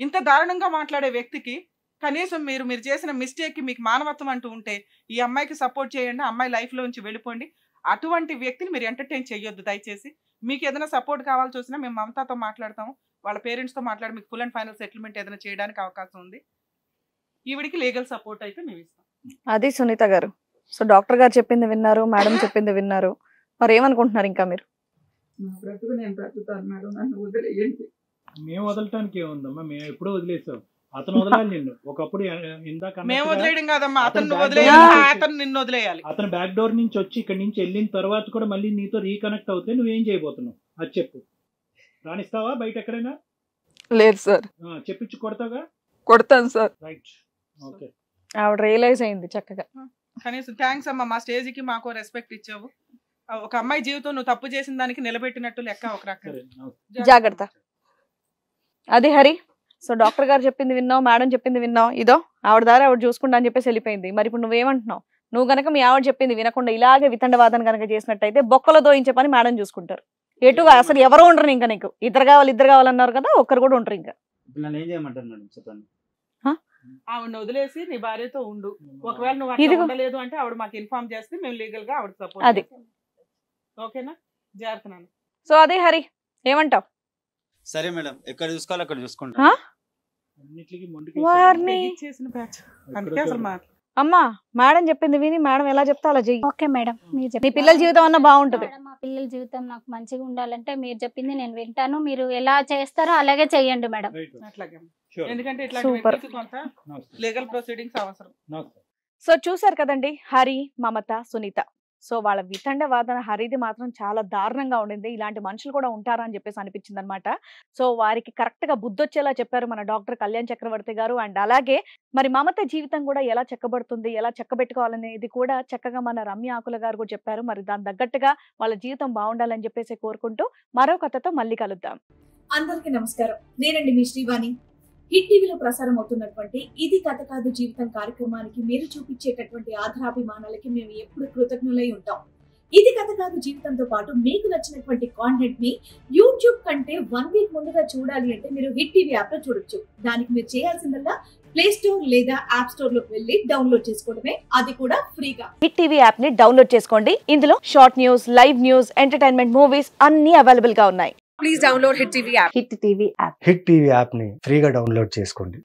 [SPEAKER 3] ఇంత దారుణంగా మాట్లాడే వ్యక్తికి కనీసం మీరు చేసిన మిస్టేక్కి మీకు మానవత్వం అంటూ ఉంటే ఈ అమ్మాయికి సపోర్ట్ చేయండి, అమ్మాయి లైఫ్లోంచి వెళ్ళిపోండి. అటువంటి వ్యక్తిని మీరు ఎంటర్టైన్ చేయొద్దు దయచేసి. మీకు ఏదైనా సపోర్ట్ కావాల్సి వచ్చినా మేము మమతాతో మాట్లాడతాము, వాళ్ళ పేరెంట్స్తో మాట్లాడి మీకు ఫుల్ అండ్ ఫైనల్ సెటిల్మెంట్ ఏదైనా చేయడానికి అవకాశం ఉంది. ఈవిడికి లీగల్ సపోర్ట్ అయితే మేము ఇస్తాం.
[SPEAKER 1] అది సునీత గారు. సో డాక్టర్ గారు చెప్పింది విన్నారు, మేడం చెప్పింది విన్నారు, మరి ఏమనుకుంటున్నారు ఇంకా మీరు?
[SPEAKER 7] బ్రతుకు నేను బ్రతుకుతాను మేడం, నన్ను వదిలేయండి.
[SPEAKER 5] మేము వదలటానికి ఏముందమ్మా, మేము ఎప్పుడో వదిలేసాం. అతను వదలాలి నిన్ను. ఒకప్పుడు ఇందాక
[SPEAKER 3] మేము వదిలేయడం కాదమ్మా, అతను వదిలేయాలి, అతను నిన్ను వదిలేయాలి.
[SPEAKER 5] అతను బ్యాక్ డోర్ నుంచి వచ్చి ఇక్కడి నుంచి వెళ్ళిన తర్వాత కూడా మళ్ళీ నీతో రీకనెక్ట్ అవుతే నువ్వేం చేయబోతున్నావు అది చెప్పు. రాణిస్తావా బయట ఎక్కడైనా?
[SPEAKER 7] లేదు సార్.
[SPEAKER 5] చెప్పించి కొడతావుగా?
[SPEAKER 7] కొడతాను సార్.
[SPEAKER 5] Right, okay.
[SPEAKER 1] ఆవిడ రియలైజ్ అయింది చక్కగా.
[SPEAKER 3] కనీసం థ్యాంక్స్ అమ్మా, మా స్టేజ్కి మాకు రెస్పెక్ట్ ఇచ్చావు. ఒక అమ్మాయి జీవితం నువ్వు తప్పు చేసిన దానికి నిలబెట్టినట్టు లెక్క ఒక రకం.
[SPEAKER 1] జాగ్రత్త. అది హరి. సో డాక్టర్ గారు చెప్పింది విన్నావు, మేడం చెప్పింది విన్నావు, ఇదో ఆవిడ దారి ఆవిడ చూసుకుంటా అని చెప్పేసి వెళ్ళిపోయింది. మరి ఇప్పుడు నువ్వేమంటున్నావు? నువ్వు గనక మీ ఆవిడ చెప్పింది వినకుండా ఇలాగే వితండవాదన కనుక చేసినట్టయితే బొక్కలో దోయించే పని మేడం చూసుకుంటారు. ఎటుగా అసలు ఎవరు ఉండరు ఇంకా. నీకు ఇద్దరు కావాలన్నారు కదా, ఒక్కరు కూడా ఉండరు ఇంకా.
[SPEAKER 3] ఆవిడ వదిలేసి నీ భార్యతో ఉండు. ఒకవేళ నువ్వు అట్లా ఉండలేదు అంటే ఆవిడ మాకు ఇన్ఫార్మ్ చేస్తే మేము లీగల్ గా ఆవిడ సపోర్ట్.
[SPEAKER 1] అది
[SPEAKER 3] ఓకేనా? జాగ్రత్త.
[SPEAKER 1] సో అదే హరి, ఏమంటావు?
[SPEAKER 4] సరే మేడం, ఎక్కడ చూసుకోవాలి అక్కడ చూసుకుంటా.
[SPEAKER 1] వారిని
[SPEAKER 3] చేసిన బ్యాచ్ అందుకే అసలు
[SPEAKER 1] అమ్మా మేడం చెప్పింది విని మేడం ఎలా చెప్తా అలా చెయ్యి.
[SPEAKER 2] ఓకే మేడం, మీరు
[SPEAKER 1] నీ పిల్లల జీవితం అన్న బాగుంటది.
[SPEAKER 2] మేడం, మా పిల్లల జీవితం నాకు మంచిగా ఉండాలంటే మీరు చెప్పింది నేను వింటాను. మీరు ఎలా చేస్తారో అలాగే చెయ్యండి మేడం.
[SPEAKER 3] అట్లాగే ఎందుకంటే
[SPEAKER 1] Super.
[SPEAKER 3] ఇట్లా కొంత లీగల్ ప్రొసీడింగ్స్ అవసరం.
[SPEAKER 1] సో చూసారు కదండి, హరి, మమత, సునీత. సో వాళ్ళ వితండ వాదన హరిది మాత్రం చాలా దారుణంగా ఉండింది. ఇలాంటి మనుషులు కూడా ఉంటారా అని చెప్పేసి అనిపించింది అనమాట. సో వారికి కరెక్ట్ గా బుద్ధొచ్చేలా చెప్పారు మన డాక్టర్ కళ్యాణ్ చక్రవర్తి గారు. అండ్ అలాగే మరి మమత జీవితం కూడా ఎలా చెక్కబడుతుంది, ఎలా చెక్కబెట్టుకోవాలనేది కూడా చక్కగా మన రమ్య ఆకుల గారు కూడా చెప్పారు. మరి దాని తగ్గట్టుగా వాళ్ళ జీవితం బాగుండాలని చెప్పేసి కోరుకుంటూ మరో కథతో మళ్ళీ కలుద్దాం.
[SPEAKER 6] అందరికీ నమస్కారం. నేనండి మీ శ్రీవాణి. హిట్ టీవీలో ప్రసారం అవుతున్నటువంటి ఇది కథ కాదు జీవితం కార్యక్రమానికి మీరు చూపించేటటువంటి ఆధారాభిమానాలకి మేము ఎప్పుడు కృతజ్ఞులై ఉంటాం. ఇది కథ కాదు జీవితంతో పాటు మీకు నచ్చినటువంటి కాంటెంట్ ని యూట్యూబ్ కంటే 1 వీక్ ముందుగా చూడాలి అంటే మీరు హిట్ టీవీ యాప్ లో చూడొచ్చు. దానికి మీరు చేయాల్సిందల్లా ప్లే స్టోర్ లేదా యాప్ స్టోర్ లోకి వెళ్ళి డౌన్లోడ్ చేసుకోవడమే, అది కూడా ఫ్రీగా.
[SPEAKER 1] హిట్ టీవీ యాప్ ని డౌన్లోడ్ చేసుకోండి. ఇందులో short news, live news, entertainment, movies అన్ని అవైలబుల్ గా ఉన్నాయి.
[SPEAKER 6] Please download hit TV app.
[SPEAKER 8] Hit TV app ని ఫ్రీగా డౌన్లోడ్ చేసుకోండి.